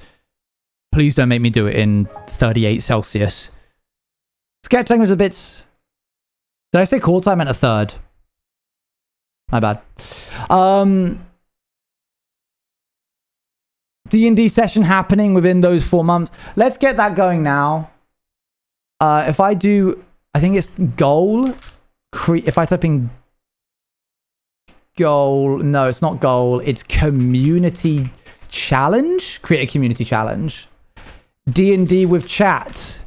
Please don't make me do it in 38 Celsius. Sketch language a bit. Did I say quarter? I meant a third. My bad. D&D session happening within those 4 months. Let's get that going now. If I do, I think it's goal. If I type in goal, no, it's not goal. It's community challenge. Create a community challenge. D&D with chat.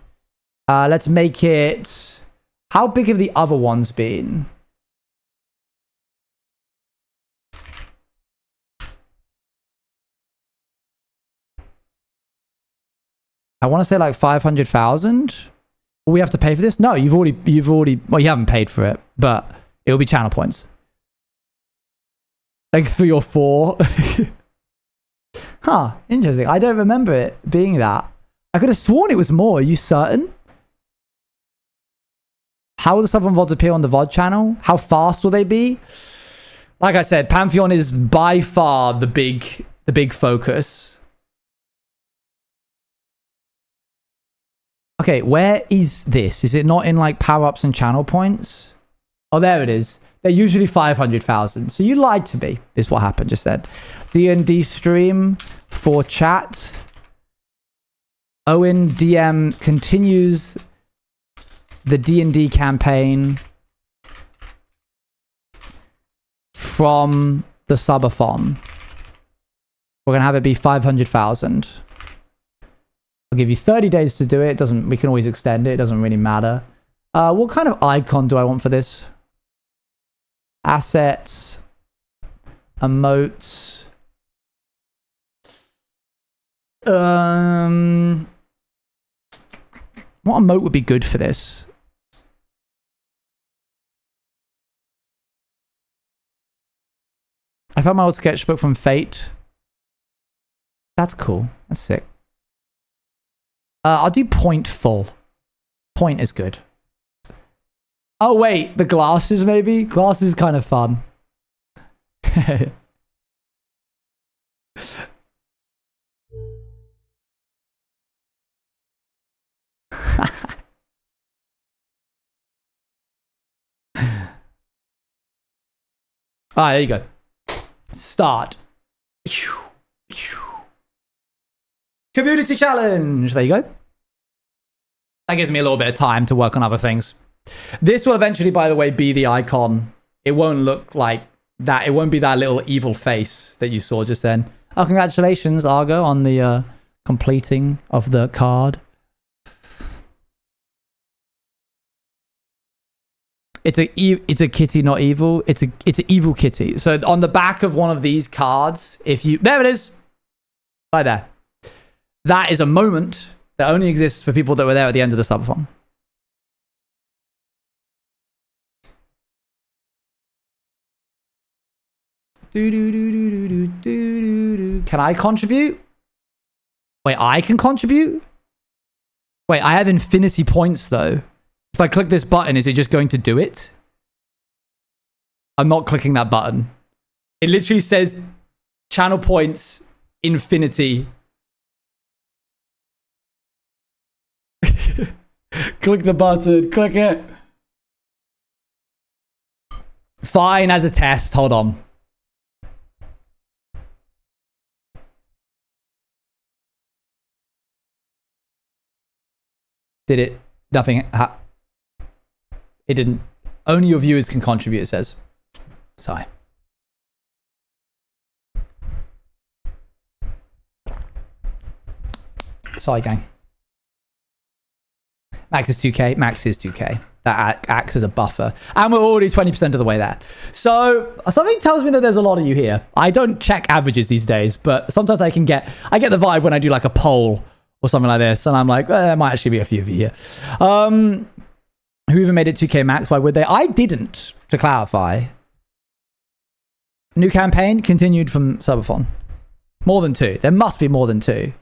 Let's make it. How big have the other ones been? I want to say like 500,000. Will we have to pay for this? No, you've already, well, you haven't paid for it, but it'll be channel points. Like 3 or 4. Huh, interesting. I don't remember it being that. I could have sworn it was more. Are you certain? How will the Southern VODs appear on the VOD channel? How fast will they be? Like I said, Pantheon is by far the big focus. Okay, where is this? Is it not in like power-ups and channel points? Oh, there it is. They're usually 500,000. So you lied to me, is what happened just then. D&D stream for chat. Owen DM continues the D&D campaign from the subathon. We're going to have it be 500,000. I'll give you 30 days to do it. We can always extend it. It doesn't really matter. What kind of icon do I want for this? Assets. Emotes. What emote would be good for this? I found my old sketchbook from Fate. That's cool. That's sick. I'll do point full. Point is good. Oh, wait. The glasses, maybe? Glasses is kind of fun. All right, there you go. Start. Community challenge. There you go. That gives me a little bit of time to work on other things. This will eventually, by the way, be the icon. It won't look like that. It won't be that little evil face that you saw just then. Oh, congratulations, Argo, on the completing of the card. It's a kitty, not evil. It's an evil kitty. So on the back of one of these cards, if you... There it is. Right there. That is a moment that only exists for people that were there at the end of the subathon. Can I contribute? Wait, I can contribute? Wait, I have infinity points though. If I click this button, is it just going to do it? I'm not clicking that button. It literally says channel points, infinity. Click the button, click it. Fine, as a test, hold on. Did it? Nothing. It didn't. Only your viewers can contribute, it says. Sorry. Sorry, gang. Max is 2k. Max is 2k. That acts as a buffer. And we're already 20% of the way there. So something tells me that there's a lot of you here. I don't check averages these days, but sometimes I get the vibe when I do like a poll or something like this. And I'm like, there might actually be a few of you here. Who even made it 2k max? Why would they? I didn't, to clarify. New campaign continued from subathon. More than 2. There must be more than 2.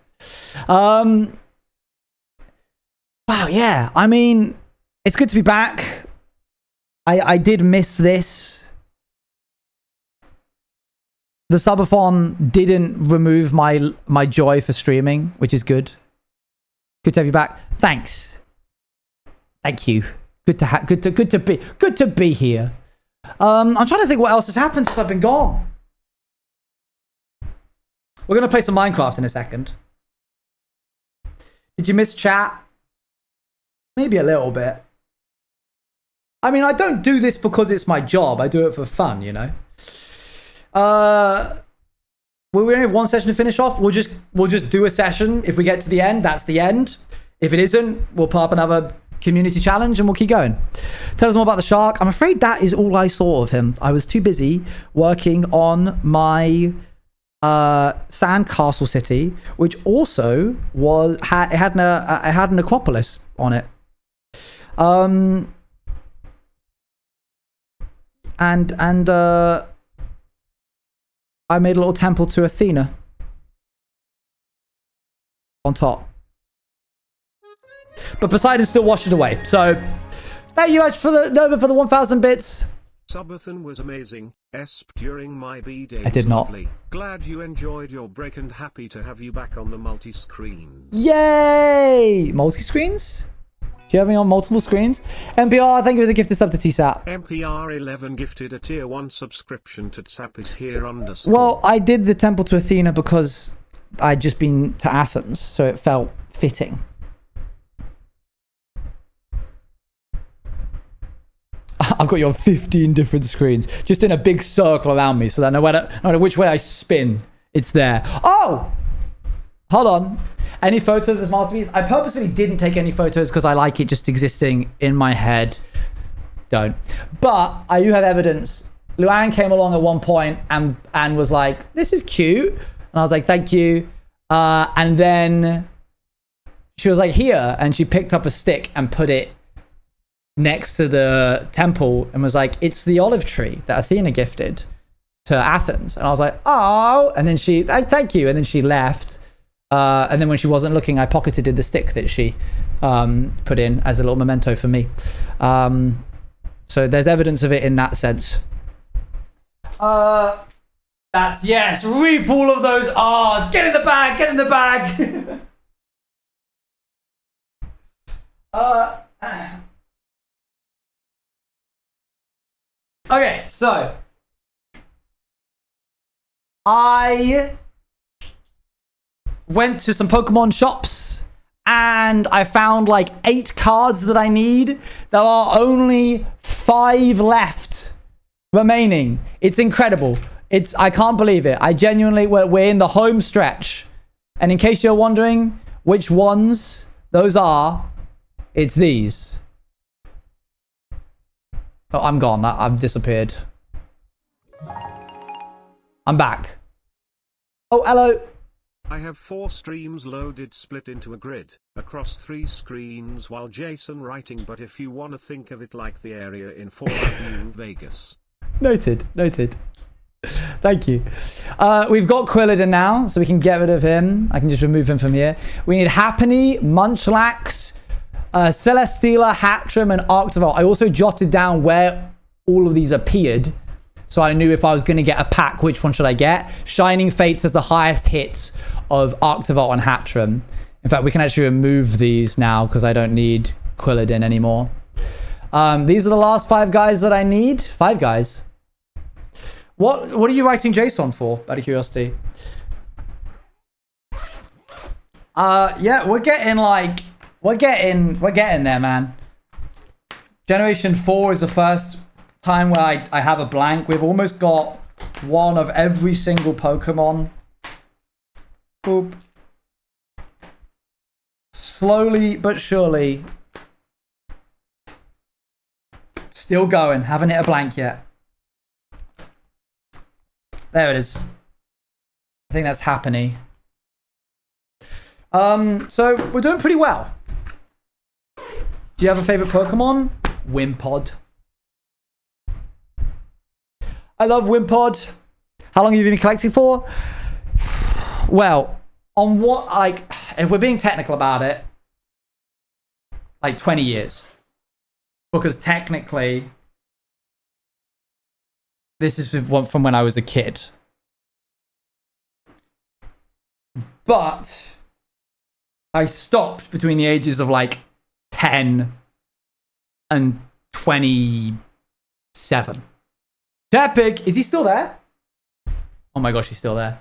Wow, yeah. I mean, it's good to be back. I did miss this. The subathon didn't remove my joy for streaming, which is good. Good to have you back. Thanks. Thank you. Good to be here. I'm trying to think what else has happened since I've been gone. We're gonna play some Minecraft in a second. Did you miss chat? Maybe a little bit. I mean, I don't do this because it's my job. I do it for fun, you know. We only have one session to finish off. We'll just do a session. If we get to the end, that's the end. If it isn't, we'll put up another community challenge and we'll keep going. Tell us more about the shark. I'm afraid that is all I saw of him. I was too busy working on my sandcastle city, which also had an Acropolis on it. And I made a little temple to Athena on top. But Poseidon still washed it away. So thank you much for the Nova for the 1,000 bits. Subathon was amazing. During my B-day. I did not. Lovely. Glad you enjoyed your break and happy to have you back on the multi-screens. Yay! Multi-screens? Do you have me on multiple screens? MPR, thank you for the gifted sub to TSAP. MPR11 gifted a tier 1 subscription to TSAP is here _. Well, I did the temple to Athena because I'd just been to Athens, so it felt fitting. I've got you on 15 different screens, just in a big circle around me, so that no matter which way I spin, it's there. Oh! Hold on. Any photos of this masterpiece? I purposely didn't take any photos because I like it just existing in my head. Don't. But I do have evidence. Luann came along at one point and was like, this is cute. And I was like, thank you. And then she was like, here. And she picked up a stick and put it next to the temple and was like, it's the olive tree that Athena gifted to Athens. And I was like, oh. And then thank you. And then she left. And then when she wasn't looking, I pocketed the stick that she put in as a little memento for me. So there's evidence of it in that sense. That's, yes, reap all of those R's. Get in the bag, get in the bag. Okay, so I went to some Pokemon shops and I found like 8 cards that I need. There are only 5 left remaining. It's incredible. I can't believe it. I genuinely, we're in the home stretch. And in case you're wondering which ones those are, it's these. Oh, I'm gone. I've disappeared. I'm back. Oh, hello. I have 4 streams loaded split into a grid, across 3 screens while Jason writing, but if you wanna think of it like the area in Fallout New Vegas. Noted. Thank you. We've got Quilladin now, so we can get rid of him. I can just remove him from here. We need Happiny, Munchlax, Celesteela, Hatcham, and Arctoval. I also jotted down where all of these appeared, so I knew if I was going to get a pack, which one should I get? Shining Fates has the highest hits of Arctoval and Hatcham. In fact, we can actually remove these now because I don't need Quilladin anymore. These are the last 5 guys that I need. 5 guys. What are you writing JSON for, out of curiosity? Yeah, we're getting there, man. Generation 4 is the first time where I have a blank. We've almost got one of every single Pokemon. Boop. Slowly but surely. Still going. Haven't hit a blank yet. There it is. I think that's happening. So we're doing pretty well. Do you have a favorite Pokemon? Wimpod. I love Wimpod. How long have you been collecting for? Well, on what, like, if we're being technical about it, like 20 years. Because technically, this is from when I was a kid. But I stopped between the ages of like 10 and 27. Tepic, is he still there? Oh my gosh, he's still there.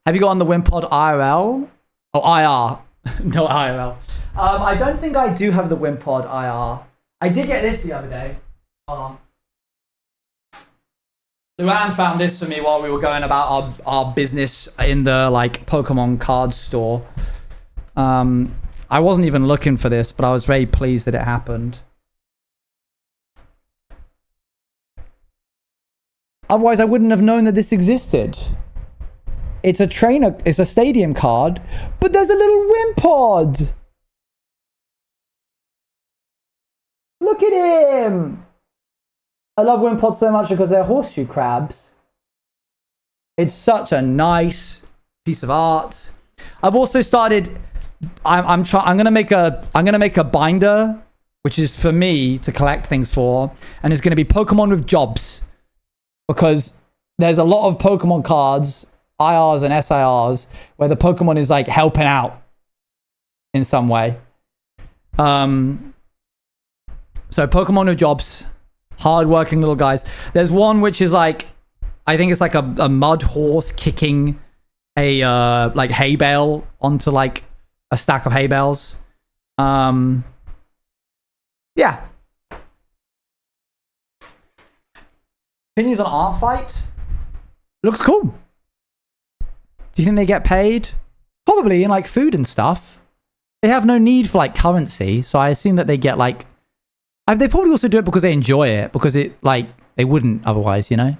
Have you gotten the Wimpod IRL? Oh, IR. No, IRL. I don't think I do have the Wimpod IR. I did get this the other day. Hold on. Luann found this for me while we were going about our business in the like Pokemon card store. I wasn't even looking for this, but I was very pleased that it happened. Otherwise, I wouldn't have known that this existed. It's a trainer, it's a stadium card, but there's a little Wimpod. Look at him. I love Wimpod so much because they're horseshoe crabs. It's such a nice piece of art. I've also started. I'm gonna make a binder, which is for me to collect things for, and it's gonna be Pokemon with jobs, because there's a lot of Pokemon cards, IRs and SIRs, where the Pokemon is like helping out in some way. So Pokemon with jobs. Hard-working little guys. There's one which is like, I think it's like a mud horse kicking a like hay bale onto like a stack of hay bales. Yeah. Opinions on Art Fight? Looks cool. Do you think they get paid? Probably in like food and stuff. They have no need for like currency, so I assume that they get like. They probably also do it because they enjoy it, because it, like, they wouldn't otherwise, you know?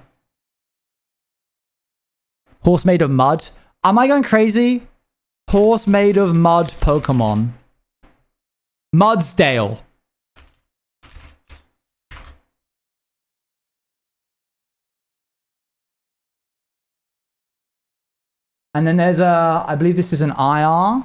Horse made of mud. Am I going crazy? Horse made of mud Pokemon. Mudsdale. And then there's a, I believe this is an IR.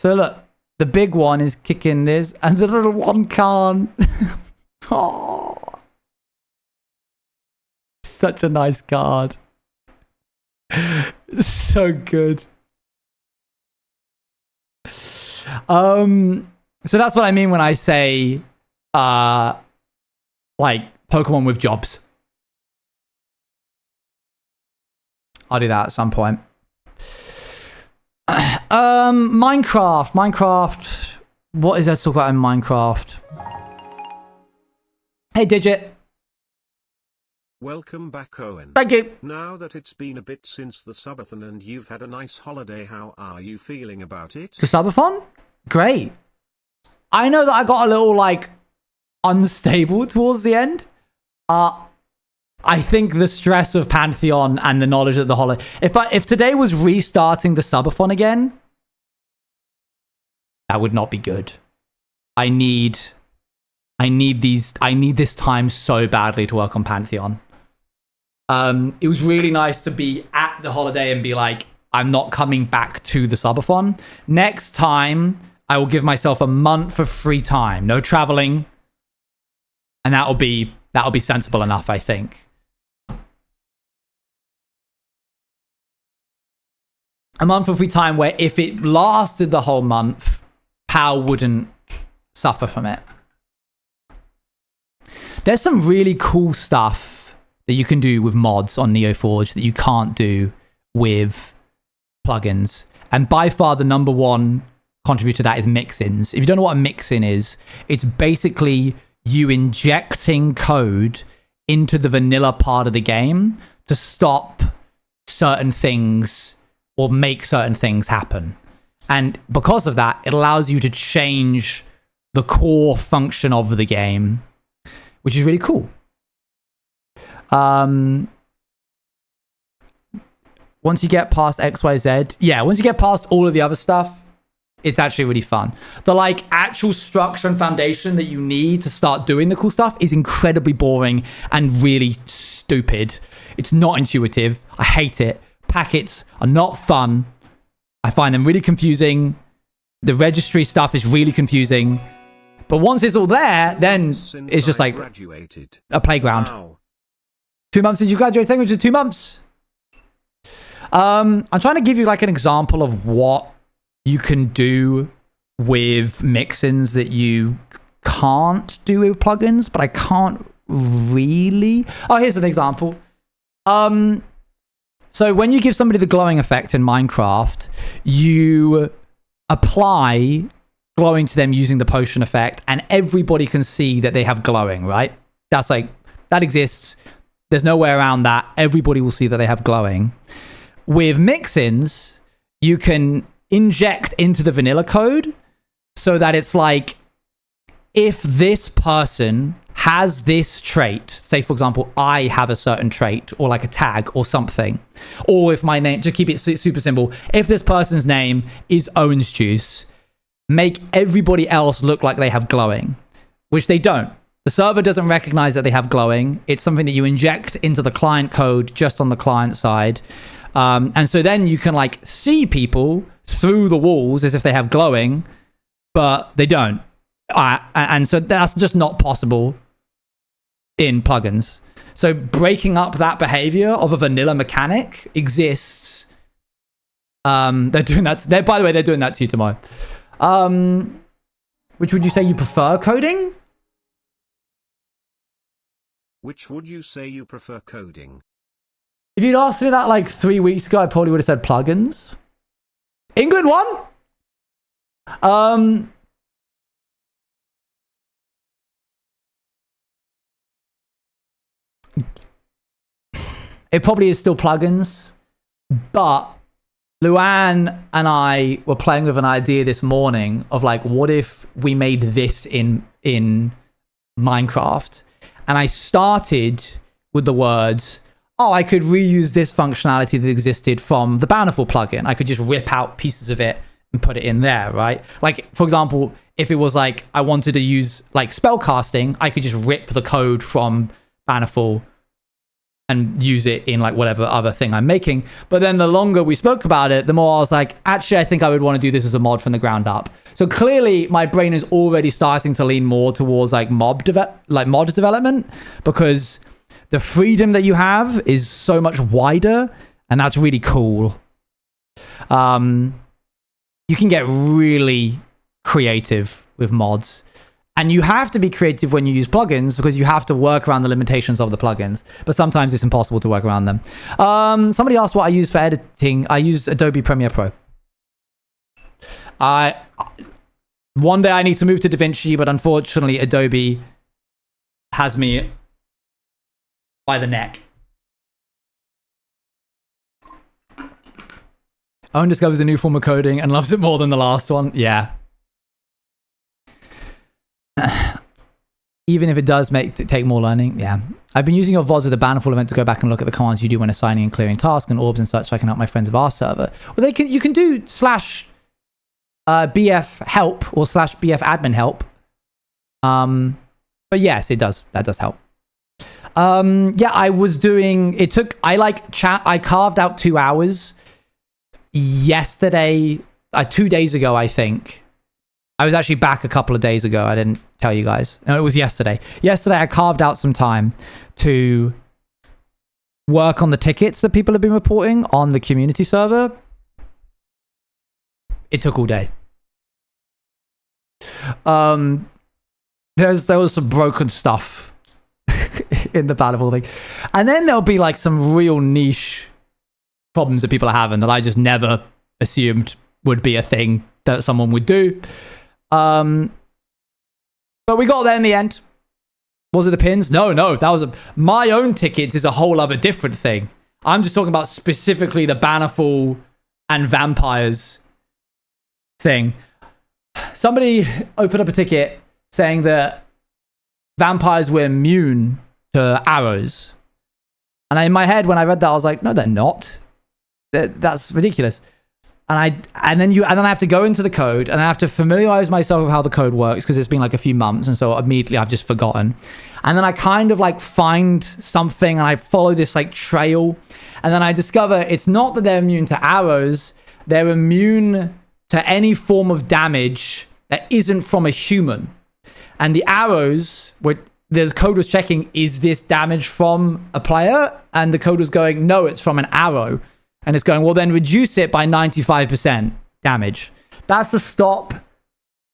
So look, the big one is kicking this, and the little one can't. Oh, such a nice card. So good. So that's what I mean when I say like Pokemon with jobs. I'll do that at some point. Minecraft. What is there to talk about in Minecraft? Hey, Digit. Welcome back, Owen. Thank you. Now that it's been a bit since the subathon and you've had a nice holiday, how are you feeling about it? The subathon? Great. I know that I got a little, like, unstable towards the end. I think the stress of Pantheon and the knowledge that the holiday... If today was restarting the subathon again, that would not be good. I need this time so badly to work on Pantheon. It was really nice to be at the holiday and be like, I'm not coming back to the subathon. Next time, I will give myself a month of free time. No traveling. And that'll be sensible enough, I think. A month of free time where if it lasted the whole month, POW wouldn't suffer from it. There's some really cool stuff that you can do with mods on NeoForge that you can't do with plugins. And by far the number one contributor to that is mix-ins. If you don't know what a mix-in is, it's basically you injecting code into the vanilla part of the game to stop certain things or make certain things happen. And because of that, it allows you to change the core function of the game, which is really cool. Once you get past XYZ, once you get past all of the other stuff, it's actually really fun. The like actual structure and foundation that you need to start doing the cool stuff is incredibly boring and really stupid. It's not intuitive. I hate it. Packets are not fun. I find them really confusing. The registry stuff is really confusing. But once it's all there, then it's just like a playground. Wow. 2 months since you graduated, thank you, which is 2 months. I'm trying to give you like an example of what you can do with mix-ins that you can't do with plugins, but I can't really. Oh, here's an example. So when you give somebody the glowing effect in Minecraft, you apply glowing to them using the potion effect, and everybody can see that they have glowing, right? That's like, that exists. There's no way around that. Everybody will see that they have glowing. With mix-ins, you can inject into the vanilla code so that it's like, if this person has this trait, say for example, I have a certain trait or like a tag or something, or if my name, just keep it super simple, if this person's name is Orange Juice, make everybody else look like they have glowing, which they don't. The server doesn't recognize that they have glowing. It's something that you inject into the client code just on the client side. And so then you can like see people through the walls as if they have glowing, but they don't. And so that's just not possible in plugins. So breaking up that behavior of a vanilla mechanic exists. They're doing that. By the way, they're doing that to you tomorrow. Which would you say you prefer coding? Which would you say you prefer coding? If you'd asked me that like 3 weeks ago, I probably would have said plugins. England won? It probably is still plugins, but Luan and I were playing with an idea this morning of like, what if we made this in Minecraft? And I started with the words, oh, I could reuse this functionality that existed from the Bountiful plugin. I could just rip out pieces of it and put it in there, right? Like, for example, if it was like I wanted to use like spell casting, I could just rip the code from Bountiful and use it in like whatever other thing I'm making. But then the longer we spoke about it, the more I was like, actually, I think I would want to do this as a mod from the ground up. So clearly my brain is already starting to lean more towards like mod development, because the freedom that you have is so much wider, and that's really cool. You can get really creative with mods. And you have to be creative when you use plugins because you have to work around the limitations of the plugins. But sometimes it's impossible to work around them. Somebody asked what I use for editing. I use Adobe Premiere Pro. One day I need to move to DaVinci, but unfortunately Adobe has me by the neck. Owen discovers a new form of coding and loves it more than the last one. Yeah. Even if it does take more learning. Yeah. I've been using your VODs with the Bannerful event to go back and look at the commands you do when assigning and clearing tasks and orbs and such so I can help my friends of our server. Well, you can do /BF help or /BF admin help. But yes, it does. That does help. Yeah, I was doing, I carved out 2 hours yesterday, 2 days ago, I think. I was actually back a couple of days ago. I didn't tell you guys. No, it was yesterday. Yesterday, I carved out some time to work on the tickets that people have been reporting on the community server. It took all day. There was some broken stuff in the Battlefield thing. And then there'll be like some real niche problems that people are having that I just never assumed would be a thing that someone would do. But we got there in the end. Was it the pins? No, that was my own tickets is a whole other different thing. I'm just talking about specifically the Bannerful and vampires thing. Somebody opened up a ticket saying that vampires were immune to arrows. And in my head, when I read that, I was like, no, they're not. That's ridiculous. And then I have to go into the code and I have to familiarize myself with how the code works because it's been like a few months. And so immediately I've just forgotten. And then I kind of like find something and I follow this like trail. And then I discover it's not that they're immune to arrows. They're immune to any form of damage that isn't from a human. And the arrows, the code was checking, is this damage from a player? And the code was going, no, it's from an arrow. And it's going, well, then reduce it by 95% damage. That's to stop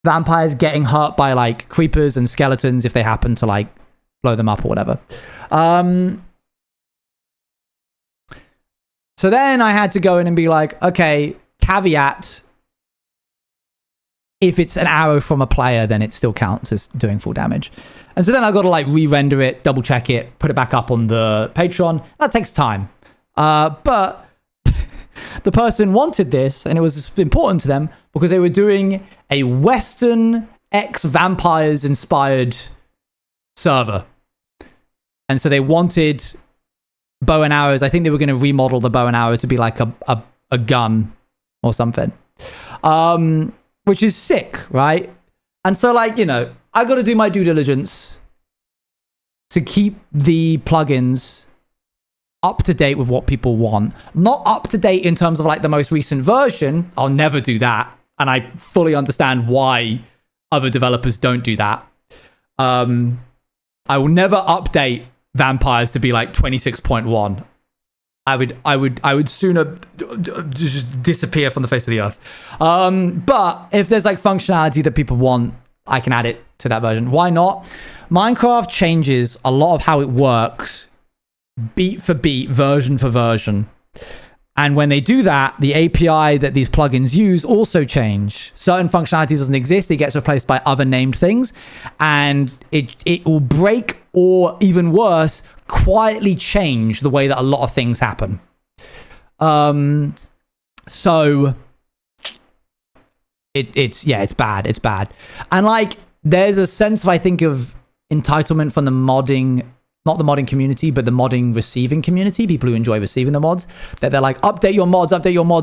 vampires getting hurt by like creepers and skeletons if they happen to like blow them up or whatever. So then I had to go in and be like, okay, caveat, if it's an arrow from a player, then it still counts as doing full damage. And so then I got to like re-render it, double check it, put it back up on the Patreon. That takes time. But the person wanted this and it was important to them because they were doing a Western X-Vampires inspired server. And so they wanted bow and arrows. I think they were going to remodel the bow and arrow to be like a gun or something. Which is sick, right? And so like, you know, I got to do my due diligence to keep the plugins up to date with what people want. Not up to date in terms of like the most recent version. I'll never do that. And I fully understand why other developers don't do that. I will never update vampires to be like 26.1. I would sooner just disappear from the face of the earth. But if there's like functionality that people want, I can add it to that version. Why not? Minecraft changes a lot of how it works beat for beat, version for version. And when they do that, the API that these plugins use also change. Certain functionality doesn't exist. It gets replaced by other named things. And it will break or even worse, quietly change the way that a lot of things happen. So it's bad. It's bad. And like, there's a sense of, I think, of entitlement from the modding, not the modding community, but the modding receiving community, people who enjoy receiving the mods, that they're like, update your mods.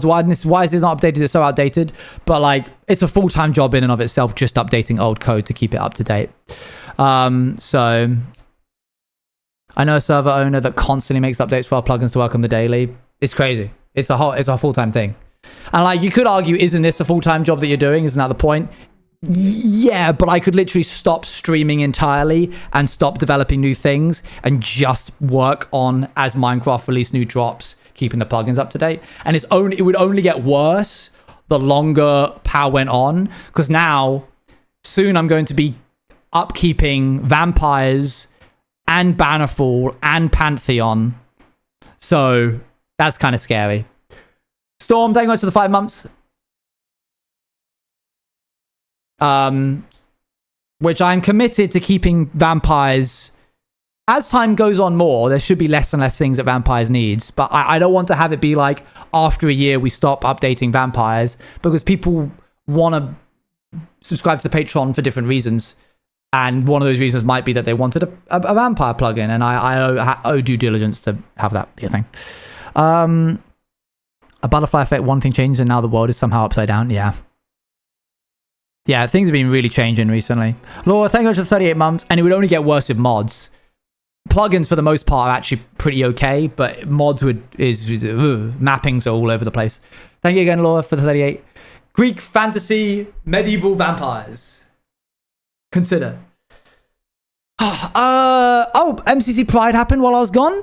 Why is this not updated? It's so outdated. But like, it's a full-time job in and of itself, just updating old code to keep it up to date. So I know a server owner that constantly makes updates for our plugins to work on the daily. It's crazy. It's a full-time thing. And like, you could argue, isn't this a full-time job that you're doing? Isn't that the point? Yeah, but I could literally stop streaming entirely and stop developing new things and just work on, as Minecraft release new drops, keeping the plugins up to date. And it would only get worse the longer power went on, because now soon I'm going to be upkeeping vampires and Bannerfall and Pantheon. So that's kind of scary. Storm, thank you much for the 5 months. Which I'm committed to keeping vampires. As time goes on more, there should be less and less things that vampires needs. But I don't want to have it be like after a year we stop updating vampires, because people want to subscribe to the Patreon for different reasons. And one of those reasons might be that they wanted a vampire plugin, and I owe due diligence to have that be a thing. A butterfly effect, one thing changed, and now the world is somehow upside down. Yeah. Yeah, things have been really changing recently. Laura, thank you for 38 months, and it would only get worse with mods. Plugins, for the most part, are actually pretty okay, but mods mappings are all over the place. Thank you again, Laura, for the 38. Greek fantasy medieval vampires. Consider. MCC Pride happened while I was gone.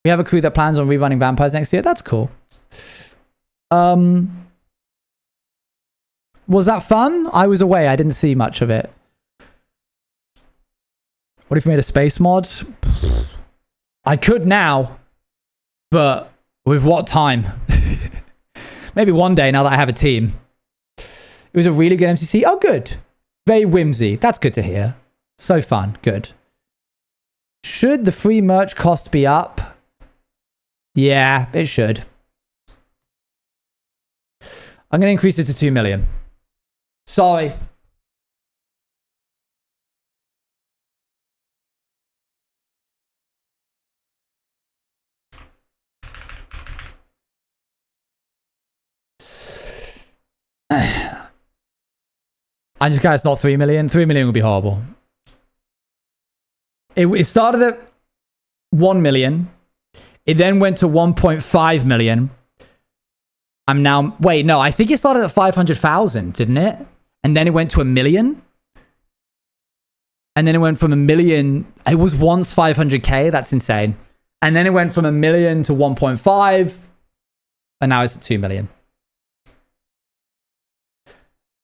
We have a crew that plans on rerunning vampires next year. That's cool. Was that fun? I was away. I didn't see much of it. What if we made a space mod? I could now, but with what time? Maybe one day now that I have a team. It was a really good MCC. Oh, good. Very whimsy. That's good to hear. So fun. Good. Should the free merch cost be up? Yeah, it should. I'm going to increase it to 2 million. Sorry. I just got it's not 3 million. 3 million would be horrible. It started at 1 million. It then went to 1.5 million. I'm now... Wait, no. I think it started at 500,000, didn't it? And then it went to 1 million. And then it went from 1 million... It was once 500k. That's insane. And then it went from 1 million to 1.5. And now it's at 2 million.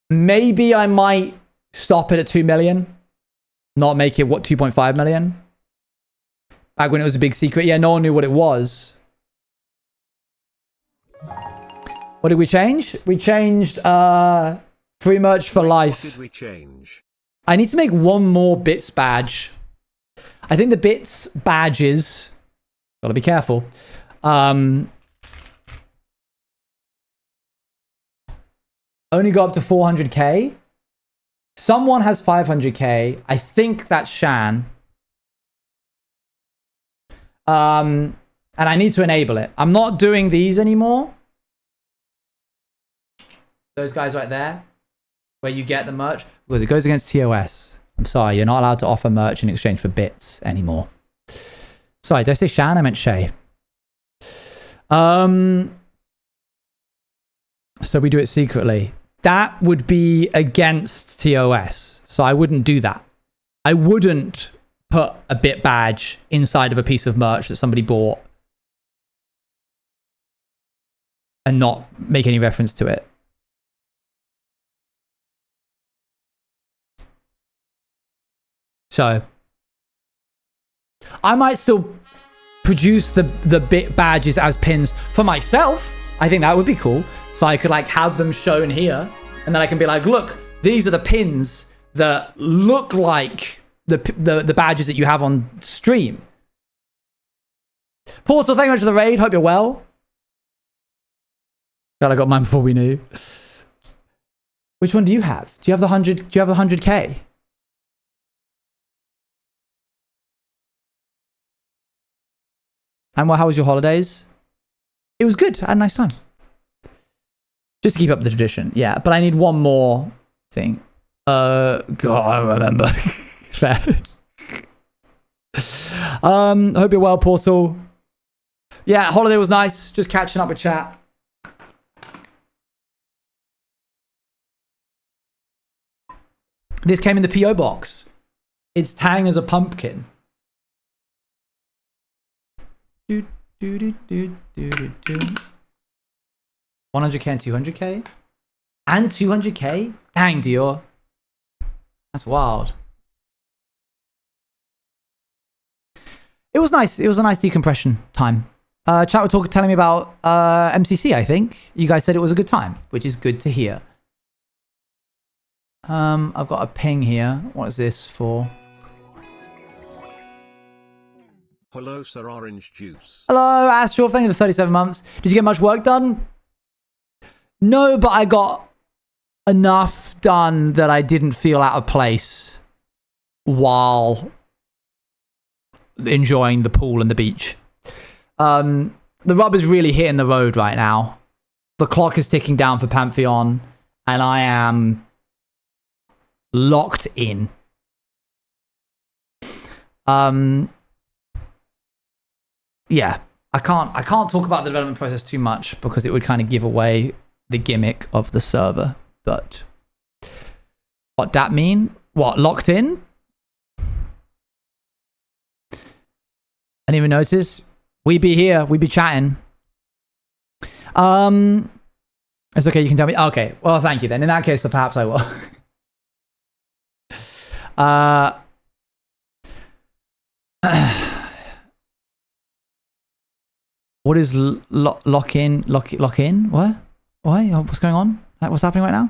Maybe I might stop it at 2 million. Not make it, 2.5 million? Back when it was a big secret. Yeah, no one knew what it was. What did we change? We changed free merch for life. What did we change? I need to make one more bits badge. I think the bits badges... Gotta be careful. Only go up to 400k. Someone has 500k. I think that's Shan. And I need to enable it. I'm not doing these anymore. Those guys right there, where you get the merch, because it goes against TOS. I'm sorry, you're not allowed to offer merch in exchange for bits anymore. Sorry, did I say Shan? I meant Shay. So we do it secretly. That would be against TOS. So I wouldn't do that. I wouldn't put a bit badge inside of a piece of merch that somebody bought and not make any reference to it. So I might still produce the bit badges as pins for myself. I think that would be cool. So I could like have them shown here, and then I can be like, look, these are the pins that look like the badges that you have on stream. Portal, thank you much for the raid. Hope you're well. God, I got mine before we knew. Which one do you have? Do you have the 100? Do you have the 100k? And how was your holidays? It was good. I had a nice time. Just to keep up the tradition. Yeah, but I need one more thing. God, I don't remember. Fair. Hope you're well, Portal. Yeah, holiday was nice. Just catching up with chat. This came in the PO box. It's Tang as a pumpkin. 100k and 200k? And 200k? Dang, Dior. That's wild. It was nice. It was a nice decompression time. Chat were telling me about MCC, I think. You guys said it was a good time, which is good to hear. I've got a ping here. What is this for? Hello, Sir Orange Juice. Hello, Astral. Thank you for 37 months. Did you get much work done? No, but I got enough done that I didn't feel out of place while enjoying the pool and the beach. The rubber's really hitting the road right now. The clock is ticking down for Pantheon, and I am locked in. Yeah, I can't talk about the development process too much because it would kind of give away the gimmick of the server. But what that mean? What, locked in? I didn't even notice. We be here. We be chatting. It's okay. You can tell me. Okay. Well, thank you then. In that case, so perhaps I will. What is lock in? Lock in? What? What's going on? What's happening right now?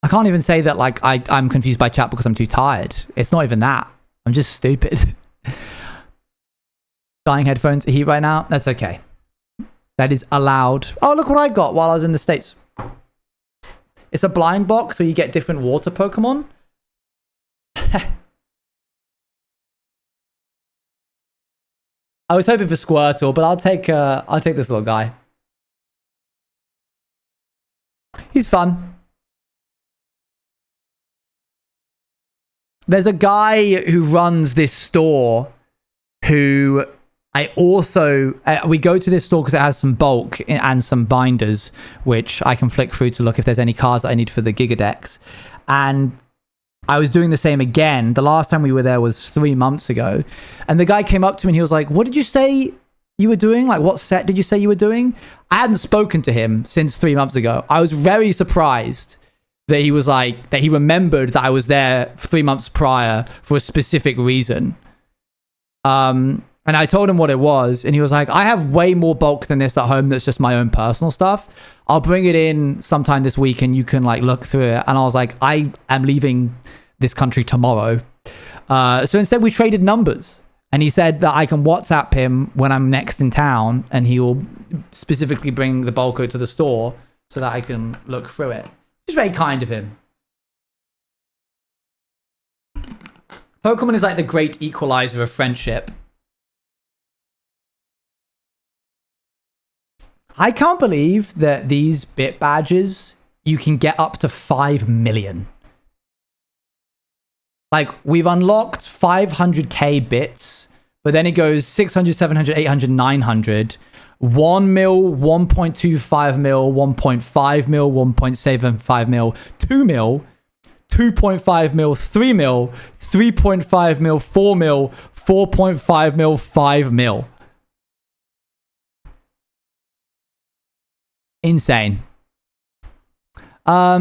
I can't even say that like I'm confused by chat because I'm too tired. It's not even that. I'm just stupid. Dying headphones heat right now. That's okay. That is allowed. Oh, look what I got while I was in the States. It's a blind box where you get different water Pokemon. I was hoping for Squirtle, but I'll take this little guy. He's fun. There's a guy who runs this store who I also... we go to this store because it has some bulk and some binders, which I can flick through to look if there's any cards that I need for the Gigadex. And I was doing the same again. The last time we were there was 3 months ago. And the guy came up to me and he was like, what did you say you were doing? Like, what set did you say you were doing? I hadn't spoken to him since 3 months ago. I was very surprised that he was like, that he remembered that I was there 3 months prior for a specific reason. And I told him what it was, and he was like, I have way more bulk than this at home that's just my own personal stuff. I'll bring it in sometime this week and you can like look through it. And I was like, I am leaving this country tomorrow. So instead we traded numbers, and he said that I can WhatsApp him when I'm next in town and he will specifically bring the bulk to the store so that I can look through it. It's very kind of him. Pokemon is like the great equalizer of friendship. I can't believe that these bit badges, you can get up to 5 million. Like, we've unlocked 500k bits, but then it goes 600, 700, 800, 900, 1 mil, 1.25 mil, 1.5 mil, 1.75 mil, 2 mil, 2.5 mil, 3 mil, 3.5 mil, 4 mil, 4.5 mil, 5 mil. Insane. I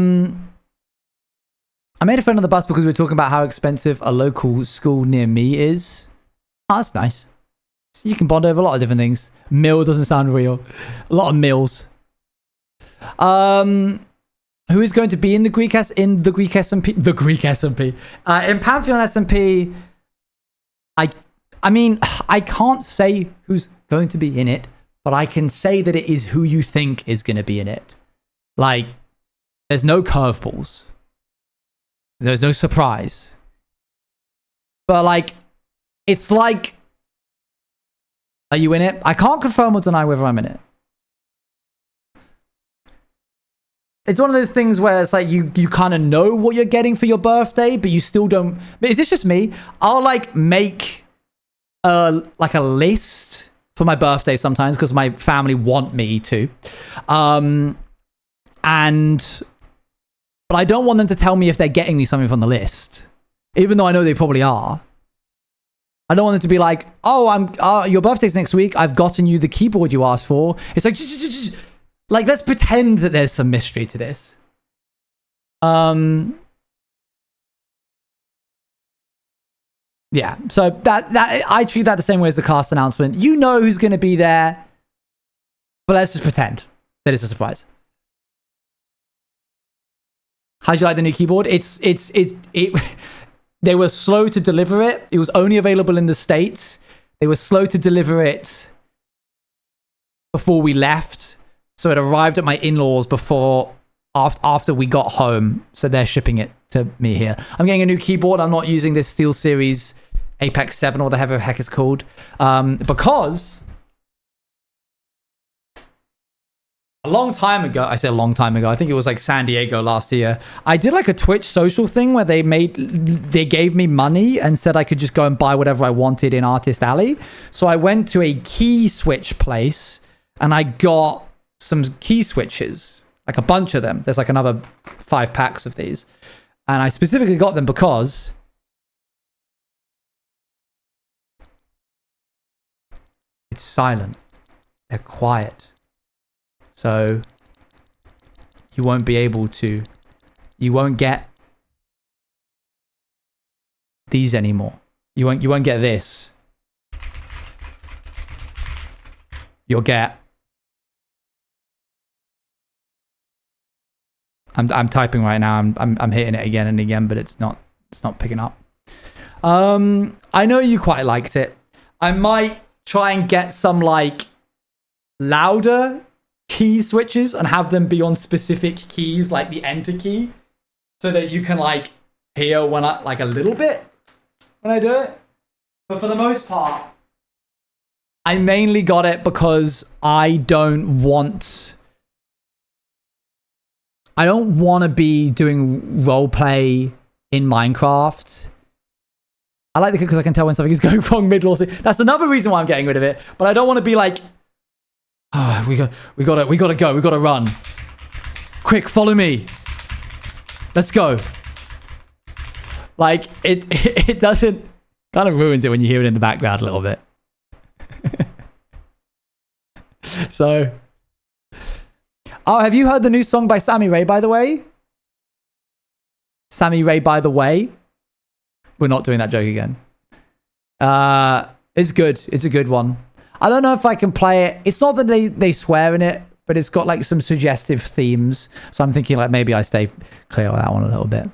made a friend on the bus because we were talking about how expensive a local school near me is. Oh, that's nice. So you can bond over a lot of different things. Mill doesn't sound real. A lot of mills. Who is going to be in the Greek SMP? The Greek SMP. In Pantheon SMP, I mean, I can't say who's going to be in it, but I can say that it is who you think is going to be in it. Like, there's no curveballs. There's no surprise. But, like, it's like, are you in it? I can't confirm or deny whether I'm in it. It's one of those things where it's like you kind of know what you're getting for your birthday, but you still don't. Is this just me? I'll, like, make a list for my birthday sometimes because my family want me to. But I don't want them to tell me if they're getting me something from the list, even though I know they probably are. I don't want them to be like, oh, your birthday's next week. I've gotten you the keyboard you asked for. It's like, let's pretend that there's some mystery to this. Yeah, so that I treat that the same way as the cast announcement. You know who's going to be there, but let's just pretend that it's a surprise. How'd you like the new keyboard? They were slow to deliver it. It was only available in the States. They were slow to deliver it before we left. So it arrived at my in-laws after we got home. So they're shipping it to me here. I'm getting a new keyboard. I'm not using this SteelSeries Apex 7 or whatever the heck it's called. Because a long time ago, I say a long time ago, I think it was like San Diego last year, I did like a Twitch social thing where they gave me money and said I could just go and buy whatever I wanted in Artist Alley. So I went to a key switch place and I got some key switches, like a bunch of them. There's like another 5 packs of these. And I specifically got them because it's silent. They're quiet. So you won't be able to, you won't get these anymore. You won't get this. You'll get, I'm typing right now. I'm hitting it again and again, but it's not picking up. I know you quite liked it. I might try and get some like louder key switches and have them be on specific keys, like the enter key, so that you can like hear when I like a little bit when I do it. But for the most part, I mainly got it because I don't want to be doing role play in Minecraft. I like the because I can tell when something is going wrong mid-roll. That's another reason why I'm getting rid of it. But I don't want to be like, oh, we gotta go. We gotta run. Quick, follow me. Let's go. Like it doesn't, kind of ruins it when you hear it in the background a little bit. So, oh, have you heard the new song by Sammy Ray, by the way? Sammy Ray, by the way. We're not doing that joke again. It's good. It's a good one. I don't know if I can play it. It's not that they swear in it, but it's got like some suggestive themes. So I'm thinking like maybe I stay clear of that one a little bit.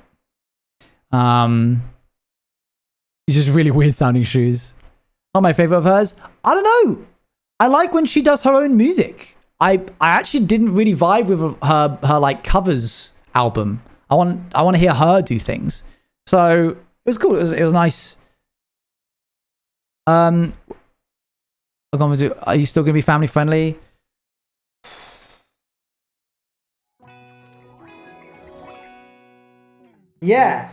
It's just really weird sounding shoes. Not my favorite of hers. I don't know. I like when she does her own music. I actually didn't really vibe with her like covers album. I want to hear her do things. So it was cool. It was nice. Are you still gonna be family friendly? Yeah.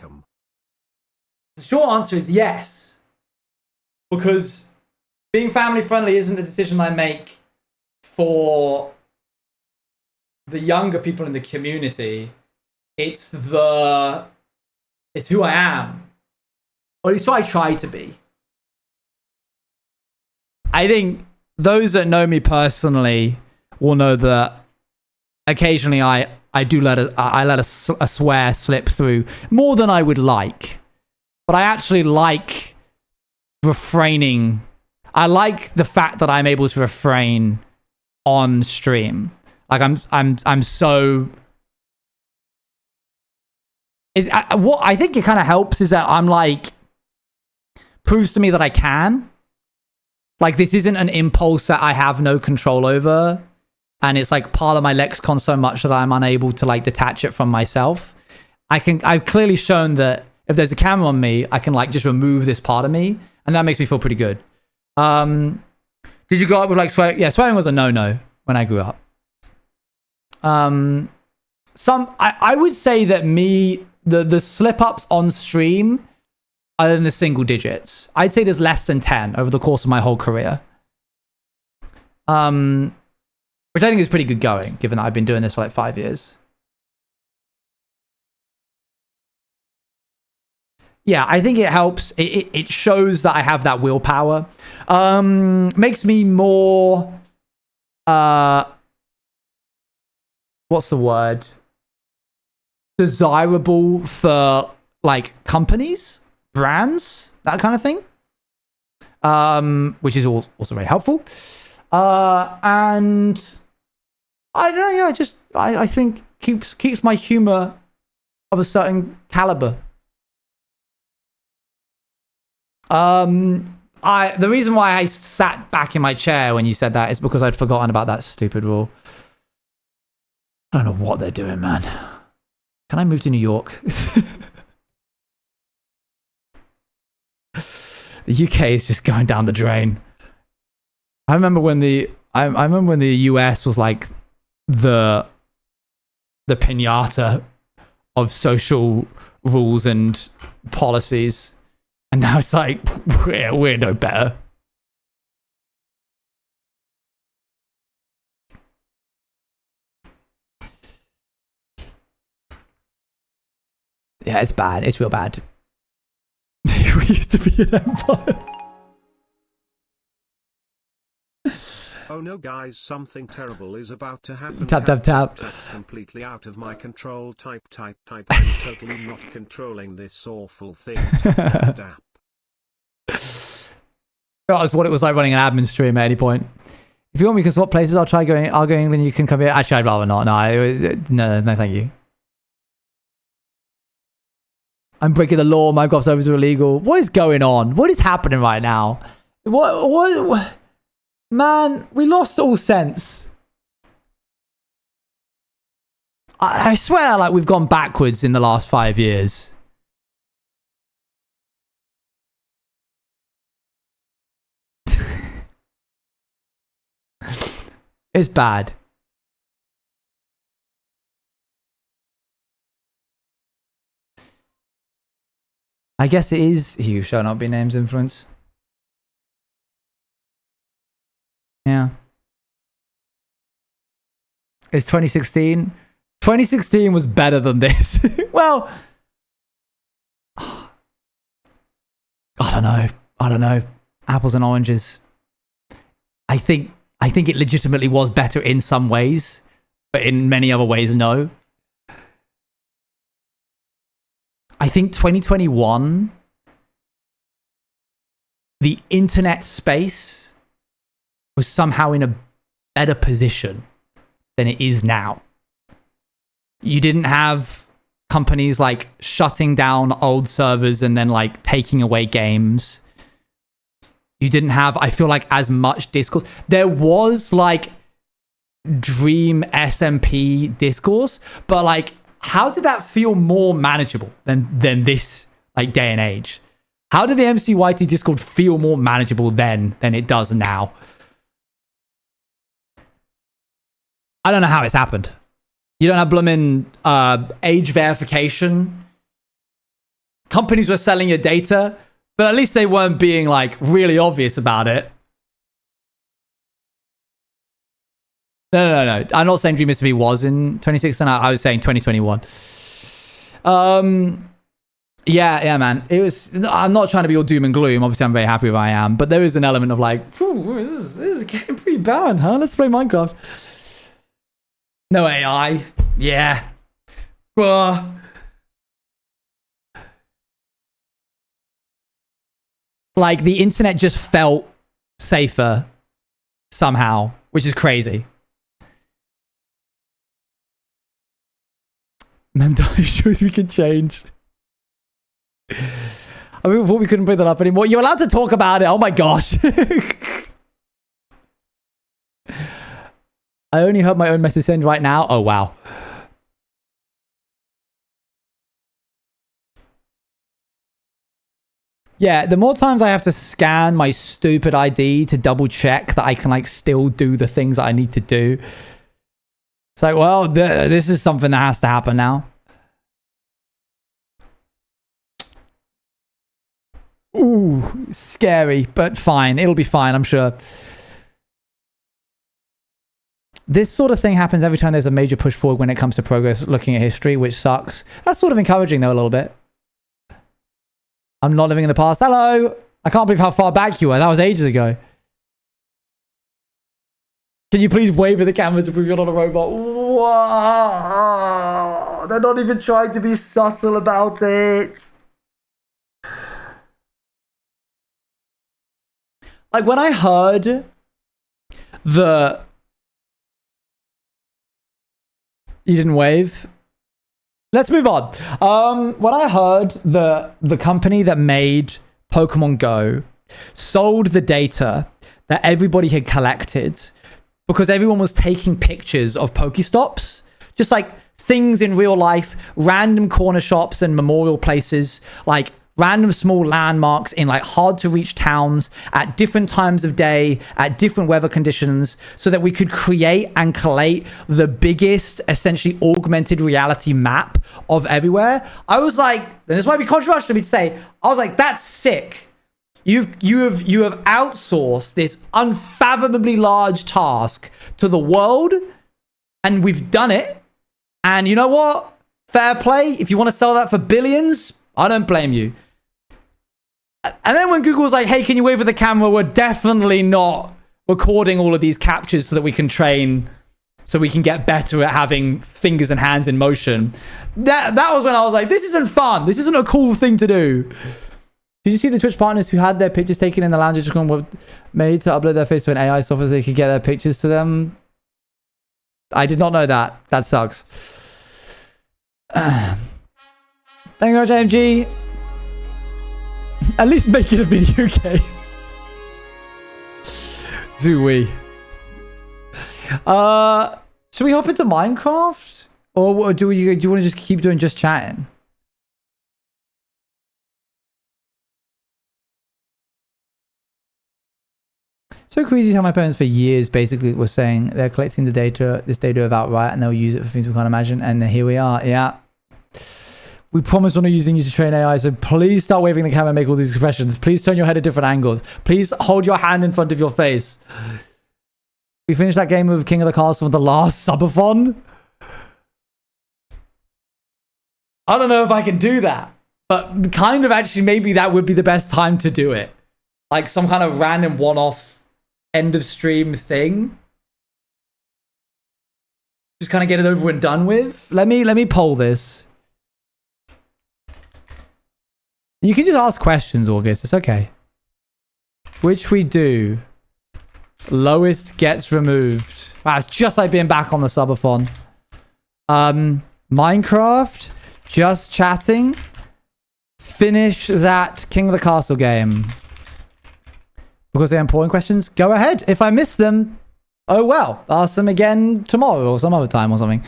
The short answer is yes. Because being family friendly isn't a decision I make for the younger people in the community. It's who I am. Or at least what I try to be. I think those that know me personally will know that occasionally I let a swear slip through more than I would like. But I actually like refraining. I like the fact that I'm able to refrain on stream. Like I'm so. What I think it kind of helps is that I'm like proves to me that I can. Like this isn't an impulse that I have no control over, and it's like part of my lexicon so much that I'm unable to like detach it from myself. I've clearly shown that if there's a camera on me, I can like just remove this part of me, and that makes me feel pretty good. Did you grow up with like swearing? Yeah, swearing was a no-no when I grew up. I would say that the slip-ups on stream are in the single digits. I'd say there's less than 10 over the course of my whole career. Which I think is pretty good going, given that I've been doing this for like 5 years. Yeah, I think it helps. It shows that I have that willpower. Makes me more... what's the word? Desirable for like companies, brands. that kind of thing, which is also very helpful. And I don't know, yeah, I think keeps my humor of a certain caliber. The reason why I sat back in my chair when you said that is because I'd forgotten about that stupid rule. I don't know what they're doing, man. Can I move to New York? The UK is just going down the drain. I remember when the US was like the piñata of social rules and policies, and now it's like we're no better. Yeah, it's bad. It's real bad. We used to be an empire. Oh no guys, something terrible is about to happen. Tap. Completely out of my control. Type. I'm totally not controlling this awful thing. Tap. That's what it was like running an admin stream at any point. If you want me to swap places, I'll go England. You can come here. Actually, I'd rather not. No, thank you. I'm breaking the law. My crossovers are illegal. What is going on? What is happening right now? What? Man, we lost all sense. I swear, like, we've gone backwards in the last 5 years. It's bad. I guess it is he who shall not be named influence. Yeah. It's 2016. 2016 was better than this. Well, I don't know. Apples and oranges. I think it legitimately was better in some ways, but in many other ways, no. I think 2021, the internet space was somehow in a better position than it is now. You didn't have companies like shutting down old servers and then like taking away games. You didn't have, I feel like, as much discourse. There was like Dream SMP discourse, but like, how did that feel more manageable than this like day and age? How did the MCYT Discord feel more manageable then than it does now? I don't know how it's happened. You don't have blooming age verification. Companies were selling your data, but at least they weren't being like really obvious about it. No. I'm not saying Dream SMP was in 2016. I was saying 2021. Yeah, man. It was. I'm not trying to be all doom and gloom. Obviously, I'm very happy where I am, but there is an element of like, this is getting pretty bad, huh? Let's play Minecraft. No AI. Yeah. Like the internet just felt safer somehow, which is crazy. Memdali shows we can change. I mean, we thought we couldn't bring that up anymore. You're allowed to talk about it. Oh my gosh. I only heard my own message send right now. Oh, wow. Yeah, the more times I have to scan my stupid ID to double check that I can like still do the things that I need to do. It's like, well, this is something that has to happen now. Ooh, scary, but fine. It'll be fine, I'm sure. This sort of thing happens every time there's a major push forward when it comes to progress looking at history, which sucks. That's sort of encouraging, though, a little bit. I'm not living in the past. Hello! I can't believe how far back you were. That was ages ago. Can you please wave at the camera to prove you're not a robot? Whoa! They're not even trying to be subtle about it. like when I heard the... You didn't wave? Let's move on. When I heard the company that made Pokemon Go sold the data that everybody had collected because everyone was taking pictures of Pokestops, just like things in real life, random corner shops and memorial places, like random small landmarks in like hard to reach towns at different times of day, at different weather conditions, so that we could create and collate the biggest, essentially augmented reality map of everywhere. I was like, and this might be controversial to me to say, I was like, that's sick. You have outsourced this unfathomably large task to the world, and we've done it. And you know what? Fair play. If you want to sell that for billions, I don't blame you. And then when Google was like, hey, can you wave at the camera? We're definitely not recording all of these captures so that we can train, so we can get better at having fingers and hands in motion. That was when I was like, this isn't fun. This isn't a cool thing to do. Did you see the Twitch partners who had their pictures taken in the lounge just were made to upload their face to an AI software so they could get their pictures to them? I did not know that. That sucks. Thank you very much, AMG. At least make it a video game. Do we? Should we hop into Minecraft? Or do you want to just keep doing just chatting? So crazy how my parents for years basically were saying they're collecting the data, this data about right, and they'll use it for things we can't imagine. And here we are. Yeah. We promised we're not using you to train AI, so please start waving the camera and make all these expressions. Please turn your head at different angles. Please hold your hand in front of your face. We finished that game of King of the Castle with the last subathon. I don't know if I can do that, but kind of actually maybe that would be the best time to do it. Like some kind of random one-off end of stream thing. Just kind of get it over and done with. Let me poll this. You can just ask questions, August. It's okay. Which we do. Lowest gets removed. Wow, it's just like being back on the subathon. Minecraft. Just chatting. Finish that King of the Castle game. Because they're important questions. Go ahead. If I miss them, oh well. Ask them again tomorrow or some other time or something.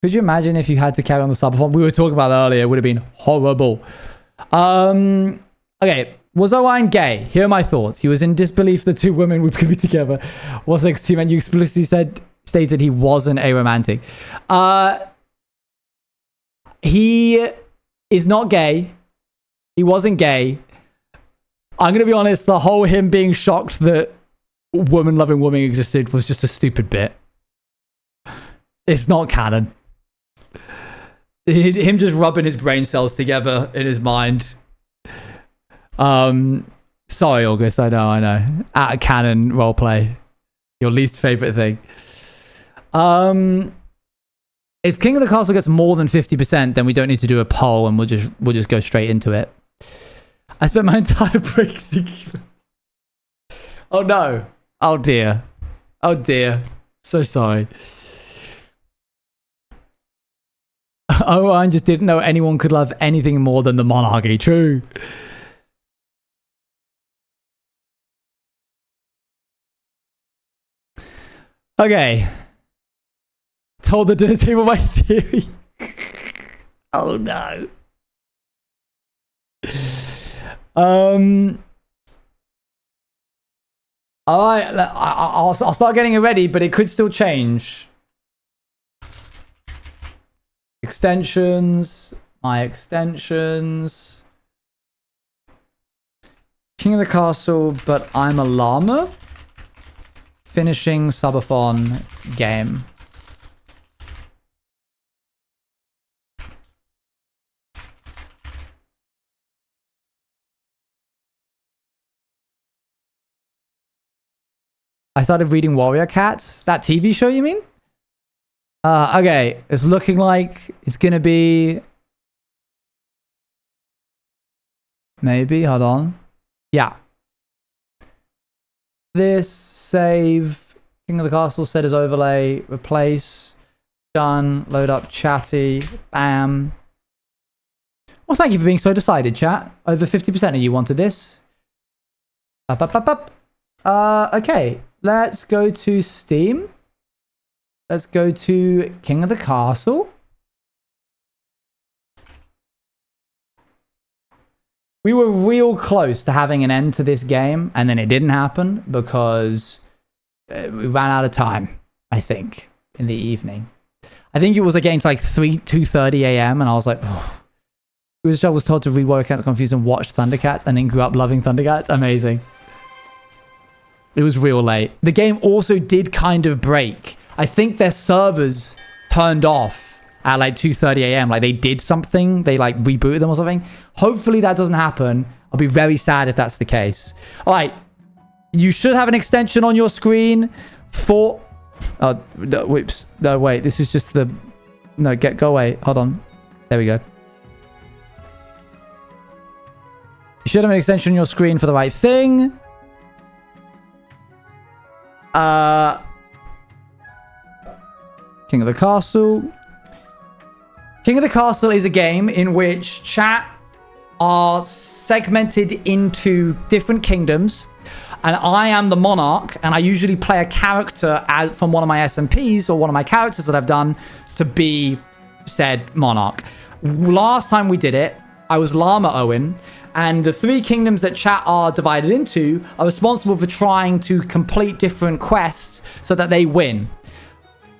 Could you imagine if you had to carry on the subathon? We were talking about that earlier. It would have been horrible. Okay. Was Owen gay? Here are my thoughts. He was in disbelief the two women would be together. Was next to him, and you explicitly stated he wasn't aromantic. He is not gay. He wasn't gay. I'm going to be honest. The whole him being shocked that woman loving woman existed was just a stupid bit. It's not canon. Him just rubbing his brain cells together in his mind. Sorry, August. I know. Out of canon roleplay. Your least favorite thing. If King of the Castle gets more than 50%, then we don't need to do a poll and we'll just go straight into it. I spent my entire break thinking... Oh no. Oh dear. Oh dear. So sorry. Oh, I just didn't know anyone could love anything more than the monarchy. True. Okay. Told the dinner table my theory. Oh no. All right, I'll start getting it ready, but it could still change. Extensions, my extensions. King of the Castle, but I'm a llama. Finishing subathon game. I started reading Warrior Cats. That TV show, you mean? Okay, it's looking like it's gonna be... Maybe, hold on. Yeah. This, save, King of the Castle, set as overlay, replace, done, load up chatty, bam. Well, thank you for being so decided, chat. Over 50% of you wanted this. Up, up, up, up. Okay, let's go to Steam. Let's go to King of the Castle. We were real close to having an end to this game, and then it didn't happen because we ran out of time, I think, in the evening. I think it was against like 2:30 a.m. and I was like, oh. I was told to read Warrior Cats Confused and watch Thundercats and then grew up loving Thundercats. Amazing. It was real late. The game also did kind of break. I think their servers turned off at like 2:30 a.m. Like they did something. They like rebooted them or something. Hopefully that doesn't happen. I'll be very sad if that's the case. All right. You should have an extension on your screen for... Oh, no, whoops. No, wait. This is just the... No, go away. Hold on. There we go. You should have an extension on your screen for the right thing. King of the Castle. King of the Castle is a game in which chat are segmented into different kingdoms. And I am the monarch, and I usually play a character as from one of my SMPs or one of my characters that I've done to be said monarch. Last time we did it, I was Llama Owen, and the three kingdoms that chat are divided into are responsible for trying to complete different quests so that they win.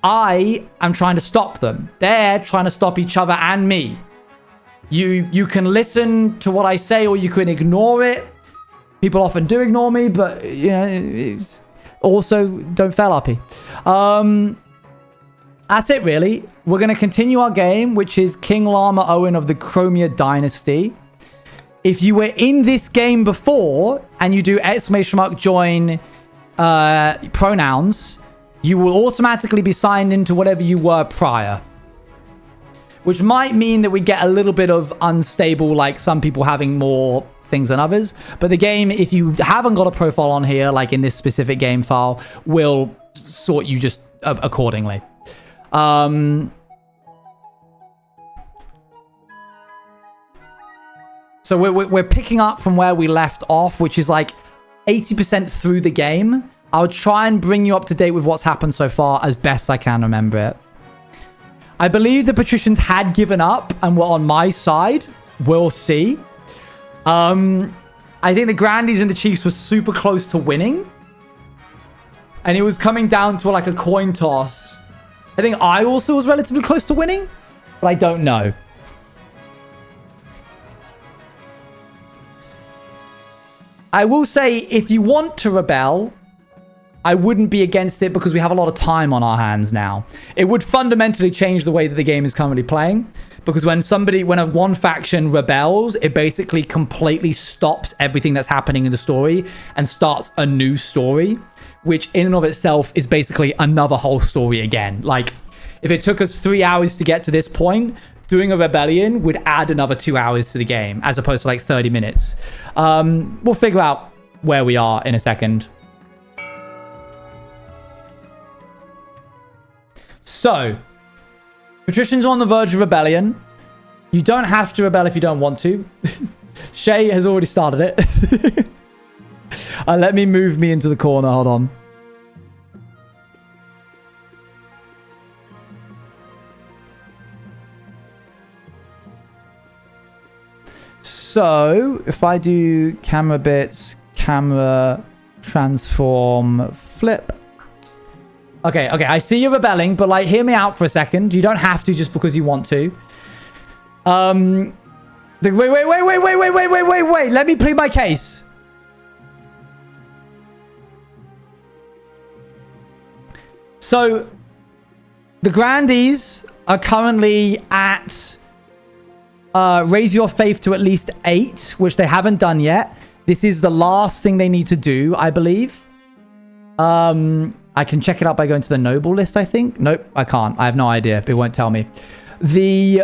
I am trying to stop them. They're trying to stop each other and me. You can listen to what I say or you can ignore it. People often do ignore me, but, you know, also don't fail RP. That's it, really. We're going to continue our game, which is King Llama Owen of the Chromia Dynasty. If you were in this game before and you do !join pronouns, you will automatically be signed into whatever you were prior. Which might mean that we get a little bit of unstable, like some people having more things than others. But the game, if you haven't got a profile on here, like in this specific game file, will sort you just accordingly. So we're picking up from where we left off, which is like 80% through the game. I'll try and bring you up to date with what's happened so far as best I can remember it. I believe the patricians had given up and were on my side. We'll see. I think the Grandies and the Chiefs were super close to winning. And it was coming down to like a coin toss. I think I also was relatively close to winning, but I don't know. I will say, if you want to rebel, I wouldn't be against it because we have a lot of time on our hands now. It would fundamentally change the way that the game is currently playing. Because when one faction rebels, it basically completely stops everything that's happening in the story and starts a new story, which in and of itself is basically another whole story again. Like, if it took us 3 hours to get to this point, doing a rebellion would add another 2 hours to the game, as opposed to like 30 minutes. We'll figure out where we are in a second. So, patricians are on the verge of rebellion. You don't have to rebel if you don't want to. Shay has already started it. Let me move me into the corner. Hold on. So, if I do camera bits, camera, transform, flip. Okay, I see you rebelling, but like, hear me out for a second. You don't have to just because you want to. Wait. Let me plead my case. So, the Grandies are currently at raise your faith to at least 8, which they haven't done yet. This is the last thing they need to do, I believe. I can check it out by going to the noble list, I think. Nope, I can't. I have no idea. It won't tell me. The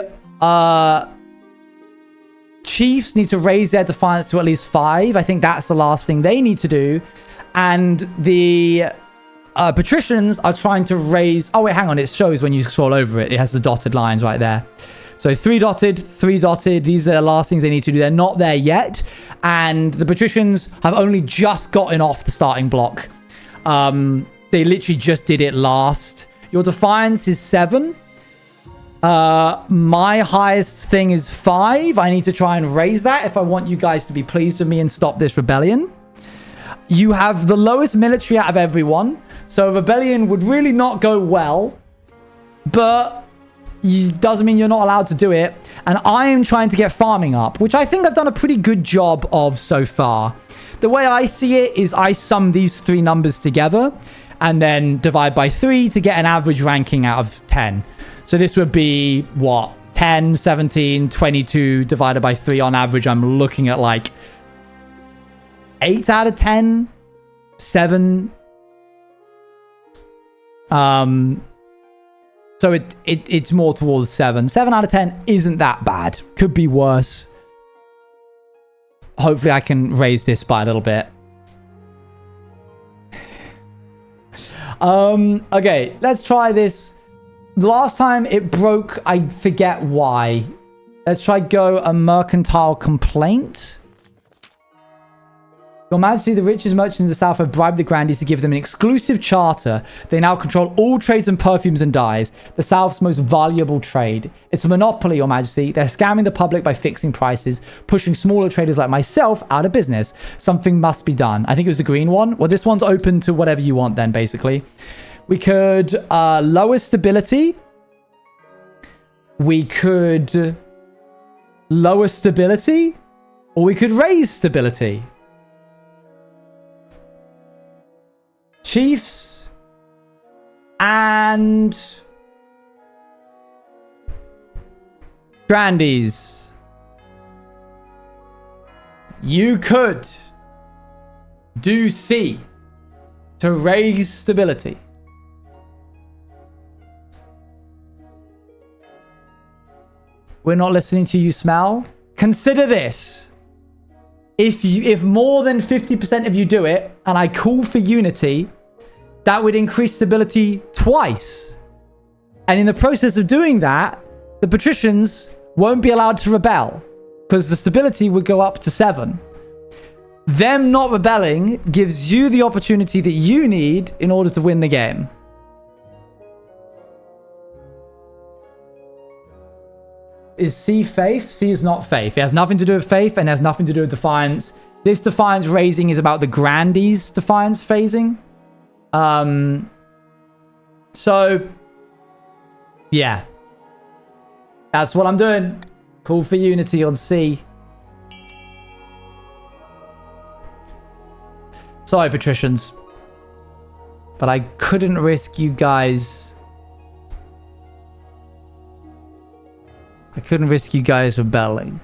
Chiefs need to raise their defiance to at least 5. I think that's the last thing they need to do. And the patricians are trying to raise... Oh, wait, hang on. It shows when you scroll over it. It has the dotted lines right there. So 3 dotted, 3 dotted. These are the last things they need to do. They're not there yet. And the patricians have only just gotten off the starting block. They literally just did it last. Your defiance is 7. My highest thing is 5. I need to try and raise that if I want you guys to be pleased with me and stop this rebellion. You have the lowest military out of everyone. So a rebellion would really not go well. But doesn't mean you're not allowed to do it. And I am trying to get farming up, which I think I've done a pretty good job of so far. The way I see it is I sum these 3 numbers together and then divide by 3 to get an average ranking out of 10. So this would be, what, 10, 17, 22 divided by 3 on average. I'm looking at like 8 out of 10, 7. So it's more towards 7. 7 out of 10 isn't that bad. Could be worse. Hopefully I can raise this by a little bit. Okay, let's try this. The last time it broke, I forget why. Let's try go a mercantile complaint. Your Majesty, the richest merchants in the south have bribed the grandees to give them an exclusive charter. They now control all trades in perfumes and dyes, the south's most valuable trade. It's a monopoly, Your Majesty. They're scamming the public by fixing prices, pushing smaller traders like myself out of business. Something must be done. I think it was the green one. Well, this one's open to whatever you want then, basically. We could lower stability. We could lower stability. Or we could raise stability. Chiefs and grandees. You could do C to raise stability. We're not listening to you, Smell. Consider this. If more than 50% of you do it, and I call for unity, that would increase stability twice. And in the process of doing that, the patricians won't be allowed to rebel, because the stability would go up to 7. Them not rebelling gives you the opportunity that you need in order to win the game. Is C faith? C is not faith. It has nothing to do with faith and has nothing to do with defiance. This defiance raising is about the grandees defiance phasing. So, yeah. That's what I'm doing. Call for unity on C. Sorry, patricians. But I couldn't risk you guys... I couldn't risk you guys rebelling.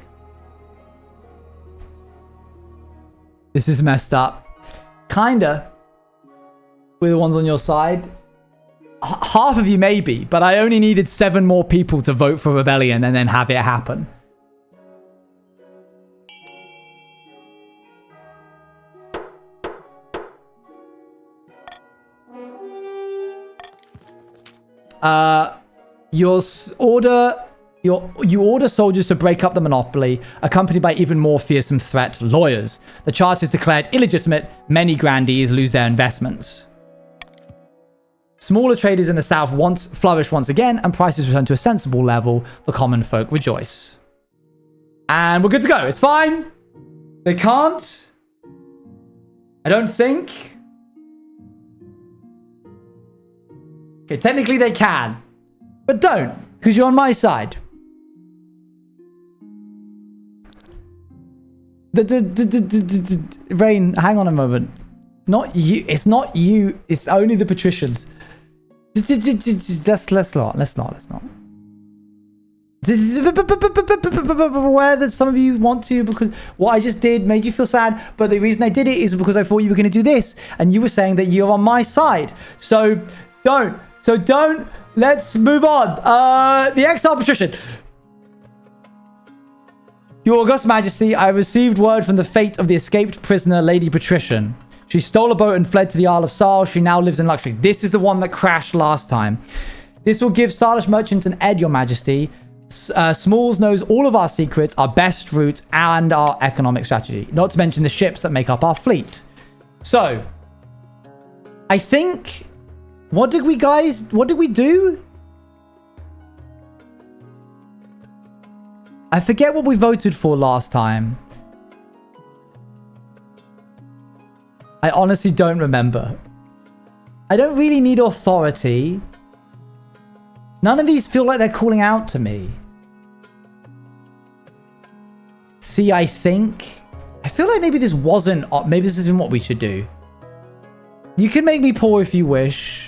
This is messed up. Kinda. We're the ones on your side. Half of you maybe, but I only needed 7 more people to vote for rebellion and then have it happen. You order soldiers to break up the monopoly, accompanied by even more fearsome threat lawyers. The charter is declared illegitimate. Many grandees lose their investments. Smaller traders in the south flourish once again, and prices return to a sensible level. The common folk rejoice. And we're good to go. It's fine. They can't. I don't think. Okay, technically they can. But don't, because you're on my side. Rain, hang on a moment. Not you. It's not you. It's only the patricians. Let's not. aware that some of you want to, because what I just did made you feel sad, but the reason I did it is because I thought you were going to do this, and you were saying that you're on my side. So don't. Let's move on. The exile patrician. Your August Majesty, I received word from the fate of the escaped prisoner, Lady Patrician. She stole a boat and fled to the Isle of Sal. She now lives in luxury. This is the one that crashed last time. This will give Salish merchants an ed, Your Majesty. Smalls knows all of our secrets, our best routes, and our economic strategy. Not to mention the ships that make up our fleet. So, I think... What did we do? I forget what we voted for last time. I honestly don't remember. I don't really need authority. None of these feel like they're calling out to me. See, I feel like maybe this wasn't... Maybe this isn't what we should do. You can make me poor if you wish.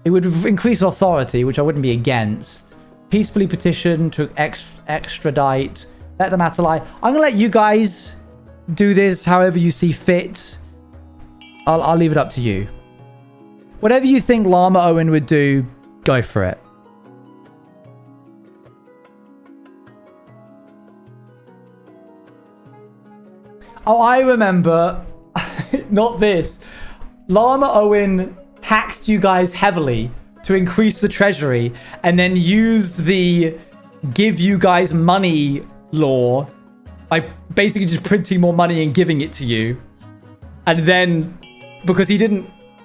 It would increase authority, which I wouldn't be against. Peacefully petition to extradite. Let the matter lie. I'm going to let you guys do this however you see fit. I'll leave it up to you. Whatever you think Llama Owen would do, go for it. Oh, I remember. Not this. Llama Owen taxed you guys heavily to increase the treasury and then used the give you guys money law by basically just printing more money and giving it to you. And then, because it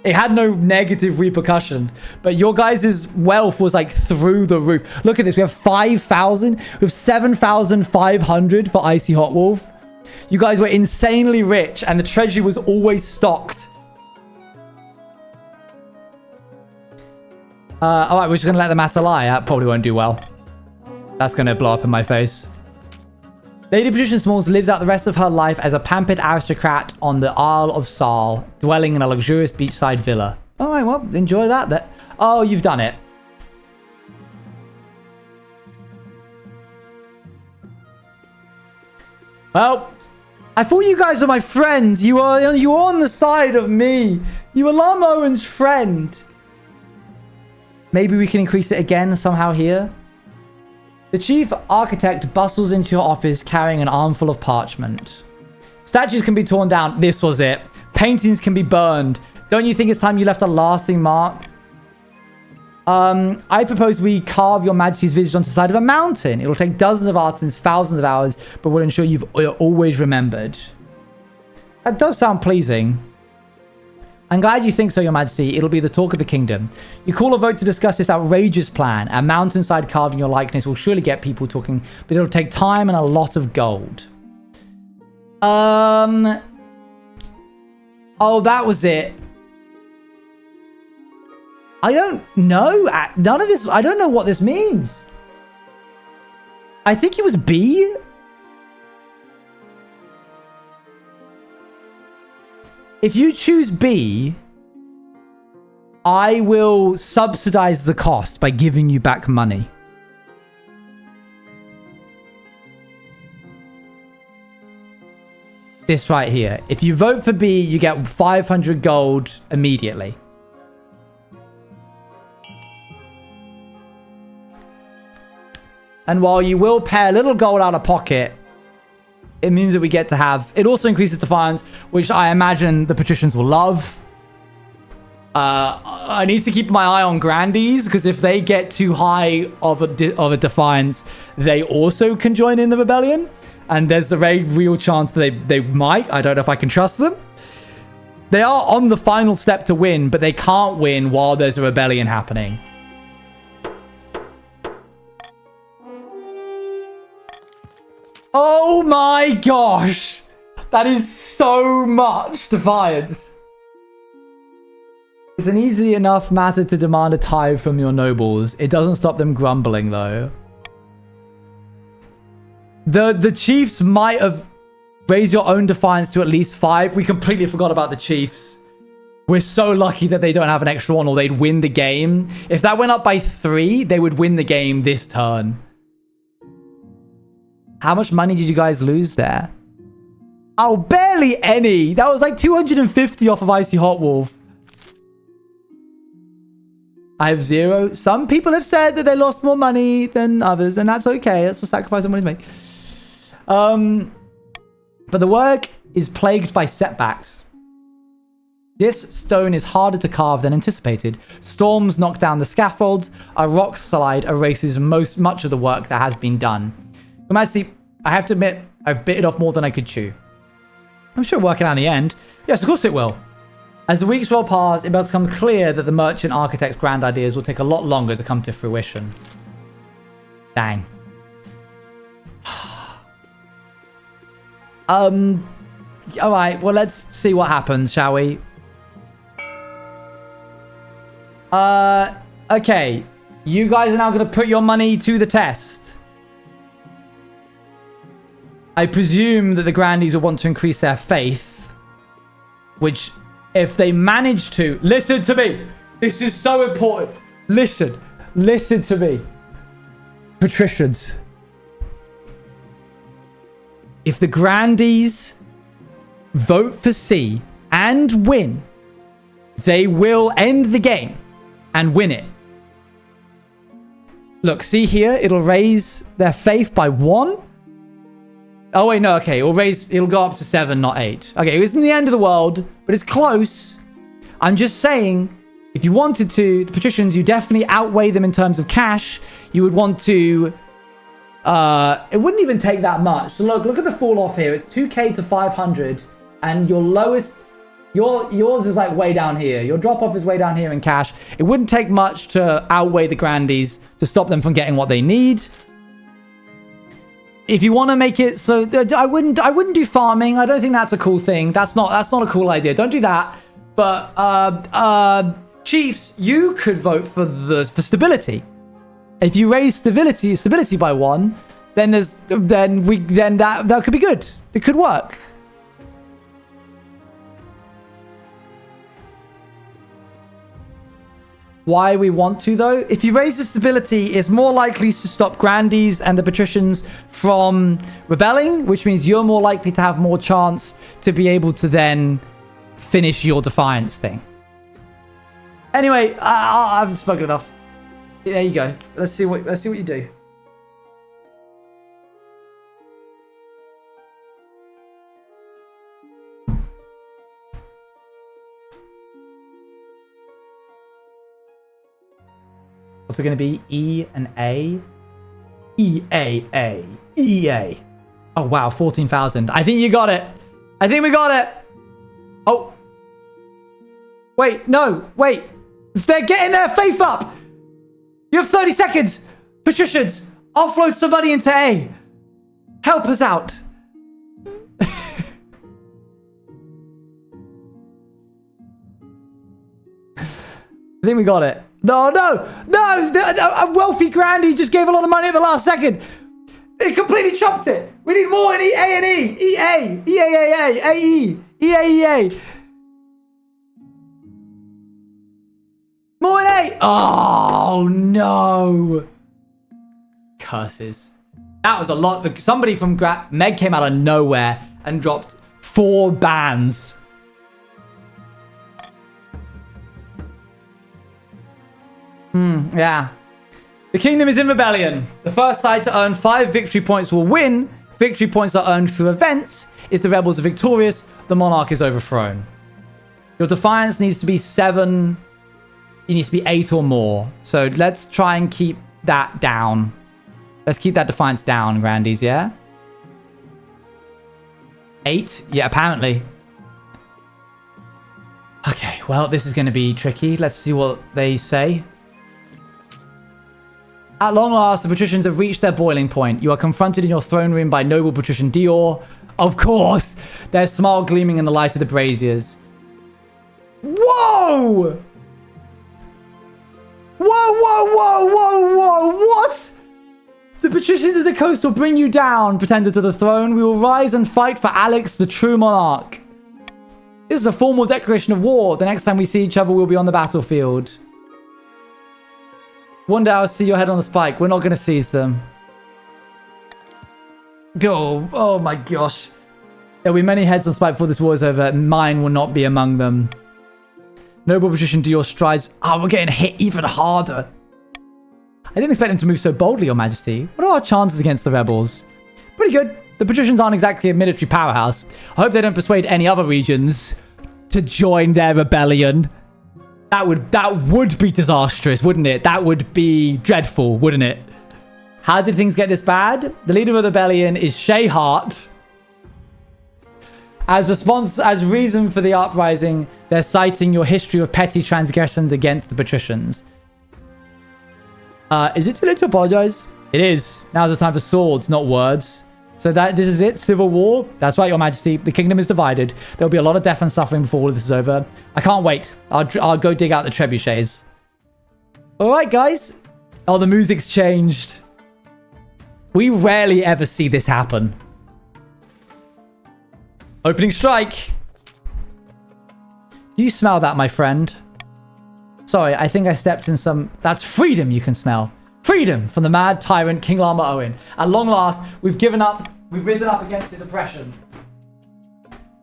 had no negative repercussions, but your guys' wealth was like through the roof. Look at this. We have 5,000. We have 7,500 for Icy Hot Wolf. You guys were insanely rich and the treasury was always stocked. All right, we're just going to let the matter lie. That probably won't do well. That's going to blow up in my face. Lady Patricia Smalls lives out the rest of her life as a pampered aristocrat on the Isle of Sal, dwelling in a luxurious beachside villa. All right, well, enjoy that. Oh, you've done it. Well, I thought you guys were my friends. You were on the side of me. You were Llama Owen's friend. Maybe we can increase it again somehow here. The chief architect bustles into your office carrying an armful of parchment. Statues can be torn down. This was it. Paintings can be burned. Don't you think it's time you left a lasting mark? I propose we carve your majesty's visage onto the side of a mountain. It'll take dozens of artisans, thousands of hours, but will ensure you're always remembered. That does sound pleasing. I'm glad you think so, Your Majesty. It'll be the talk of the kingdom. You call a vote to discuss this outrageous plan. A mountainside carving your likeness will surely get people talking, but it'll take time and a lot of gold. Oh, that was it. I don't know. None of this. I don't know what this means. I think it was B. If you choose B, I will subsidize the cost by giving you back money. This right here. If you vote for B, you get 500 gold immediately. And while you will pay a little gold out of pocket, it means that we get to have... It also increases defiance, which I imagine the patricians will love. I need to keep my eye on grandees, because if they get too high of a defiance, they also can join in the rebellion. And there's a very real chance that they might. I don't know if I can trust them. They are on the final step to win, but they can't win while there's a rebellion happening. Oh my gosh! That is so much defiance. It's an easy enough matter to demand a tithe from your nobles. It doesn't stop them grumbling, though. The chiefs might have raised your own defiance to at least 5. We completely forgot about the chiefs. We're so lucky that they don't have an extra one, or they'd win the game. If that went up by 3, they would win the game this turn. How much money did you guys lose there? Oh, barely any. That was like 250 off of Icy Hot Wolf. I have 0. Some people have said that they lost more money than others, and that's okay. That's a sacrifice I'm willing to make. But the work is plagued by setbacks. This stone is harder to carve than anticipated. Storms knock down the scaffolds. A rock slide erases much of the work that has been done. Your Majesty, I have to admit, I've bitten off more than I could chew. I'm sure it'll work out in the end. Yes, of course it will. As the weeks roll past, it becomes clear that the merchant architect's grand ideas will take a lot longer to come to fruition. Dang. Alright, well, let's see what happens, shall we? Okay. You guys are now going to put your money to the test. I presume that the Grandies will want to increase their faith. Which, if they manage to... Listen to me! This is so important. Listen. Listen to me. Patricians. If the Grandies vote for C and win, they will end the game and win it. Look, see here? It'll raise their faith by 1. Oh, wait, no, okay. It'll go up to 7, not 8. Okay, it isn't the end of the world, but it's close. I'm just saying, if you wanted to, the patricians, you definitely outweigh them in terms of cash. You would want to... it wouldn't even take that much. So look at the fall off here. It's 2k to 500, and your lowest... Yours is like way down here. Your drop off is way down here in cash. It wouldn't take much to outweigh the Grandies to stop them from getting what they need. If you want to make it so, I wouldn't do farming. I don't think that's a cool thing. That's not a cool idea. Don't do that. But Chiefs, you could vote for stability. If you raise stability by 1, then that could be good. It could work. Why we want to, though? If you raise the stability, it's more likely to stop Grandies and the patricians from rebelling, which means you're more likely to have more chance to be able to then finish your defiance thing. Anyway, I've spoken enough. There you go. Let's see what you do. What's it going to be? E and A? E-A-A. E-A. Oh, wow. 14,000. I think you got it. I think we got it. Oh. Wait. No. Wait. They're getting their faith up. You have 30 seconds. Patricians, offload some money into A. Help us out. I think we got it. No. A wealthy Grandie just gave a lot of money at the last second. It completely chopped it. We need more in A and E. E-A. E-A-A-A. A-E. E-A-E-A. More in A. Oh, no. Curses. That was a lot. Somebody from Meg came out of nowhere and dropped 4 bans. Yeah. The kingdom is in rebellion. The first side to earn 5 victory points will win. Victory points are earned through events. If the rebels are victorious, the monarch is overthrown. Your defiance needs to be 7. It needs to be 8 or more. So let's try and keep that down. Let's keep that defiance down, Grandies, yeah? 8? Yeah, apparently. Okay, well, this is going to be tricky. Let's see what they say. At long last, the patricians have reached their boiling point. You are confronted in your throne room by noble patrician Dior. Of course! Their smile gleaming in the light of the braziers. Whoa! Whoa! What? The patricians of the coast will bring you down, pretender to the throne. We will rise and fight for Alex, the true monarch. This is a formal declaration of war. The next time we see each other, we'll be on the battlefield. One day I'll see your head on the spike. We're not going to seize them. Oh my gosh. There'll be many heads on spike before this war is over. Mine will not be among them. Noble patrician, do your strides. Oh, we're getting hit even harder. I didn't expect them to move so boldly, Your Majesty. What are our chances against the rebels? Pretty good. The patricians aren't exactly a military powerhouse. I hope they don't persuade any other regions to join their rebellion. That would be disastrous, wouldn't it? That would be dreadful, wouldn't it? How did things get this bad? The leader of the rebellion is Shay Hart. As reason for the uprising, they're citing your history of petty transgressions against the patricians. Is it too late to apologize? It is. Now's the time for swords, not words. So this is it? Civil war? That's right, Your Majesty. The kingdom is divided. There'll be a lot of death and suffering before all of this is over. I can't wait. I'll go dig out the trebuchets. All right, guys. Oh, the music's changed. We rarely ever see this happen. Opening strike. Do you smell that, my friend? Sorry, I think I stepped in some... That's freedom you can smell. Freedom from the mad tyrant King Llama Owen. At long last, we've given up. We've risen up against his oppression.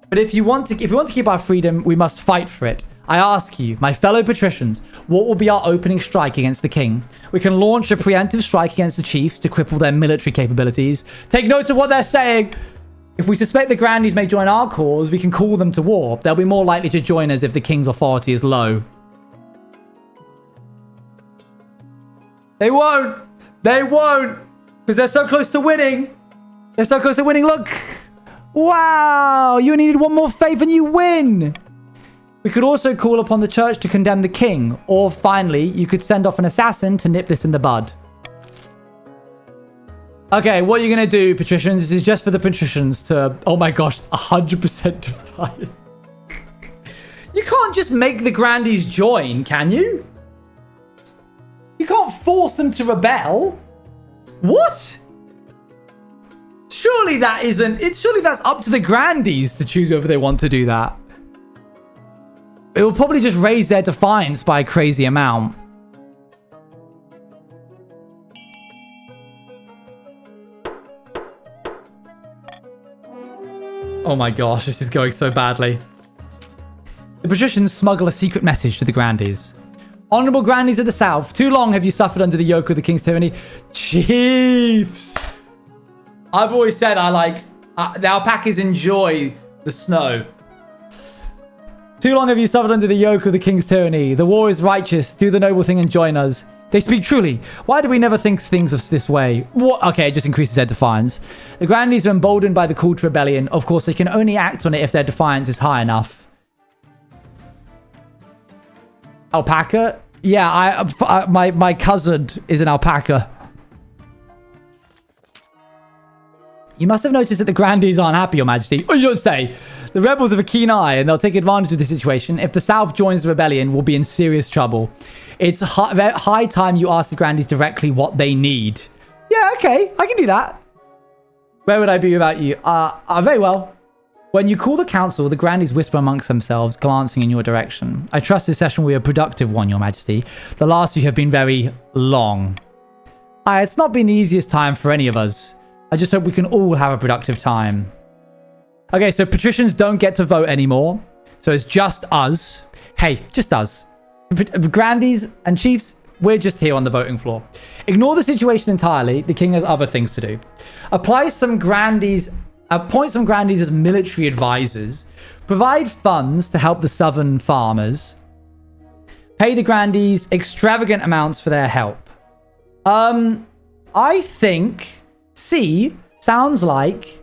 But if we want to keep our freedom, we must fight for it. I ask you, my fellow patricians, what will be our opening strike against the king? We can launch a preemptive strike against the chiefs to cripple their military capabilities. Take note of what they're saying. If we suspect the grandees may join our cause, we can call them to war. They'll be more likely to join us if the king's authority is low. They won't. They won't. Because they're so close to winning. They're so close to winning. Look. Wow. You only need one more faith and you win. We could also call upon the church to condemn the king. Or finally, you could send off an assassin to nip this in the bud. Okay, what are you going to do, patricians? This is just for the patricians to... Oh my gosh, 100% defiant. You can't just make the grandees join, can you? You can't force them to rebel. What? Surely that isn't... Surely that's up to the grandees to choose whether they want to do that. It will probably just raise their defiance by a crazy amount. Oh my gosh, this is going so badly. The patricians smuggle a secret message to the grandees. Honorable grandees of the south, too long have you suffered under the yoke of the king's tyranny. Chiefs! I've always said I like... the alpacas enjoy the snow. Too long have you suffered under the yoke of the king's tyranny. The war is righteous. Do the noble thing and join us. They speak truly. Why do we never think things of this way? What? Okay, it just increases their defiance. The grandees are emboldened by the call to rebellion. Of course, they can only act on it if their defiance is high enough. Alpaca? Yeah, my cousin is an alpaca. You must have noticed that the grandees aren't happy, Your Majesty. Oh, you don't say. The rebels have a keen eye, and they'll take advantage of the situation. If the South joins the rebellion, we'll be in serious trouble. It's high time you ask the grandees directly what they need. Yeah, okay. I can do that. Where would I be without you? Very well. When you call the council, the grandees whisper amongst themselves, glancing in your direction. I trust this session will be a productive one, Your Majesty. The last few have been very long. It's not been the easiest time for any of us. I just hope we can all have a productive time. Okay, so patricians don't get to vote anymore. So it's just us. Hey, just us. Grandees and chiefs, we're just here on the voting floor. Ignore the situation entirely. The king has other things to do. Appoint some grandees as military advisors. Provide funds to help the southern farmers. Pay the grandees extravagant amounts for their help. I think C sounds like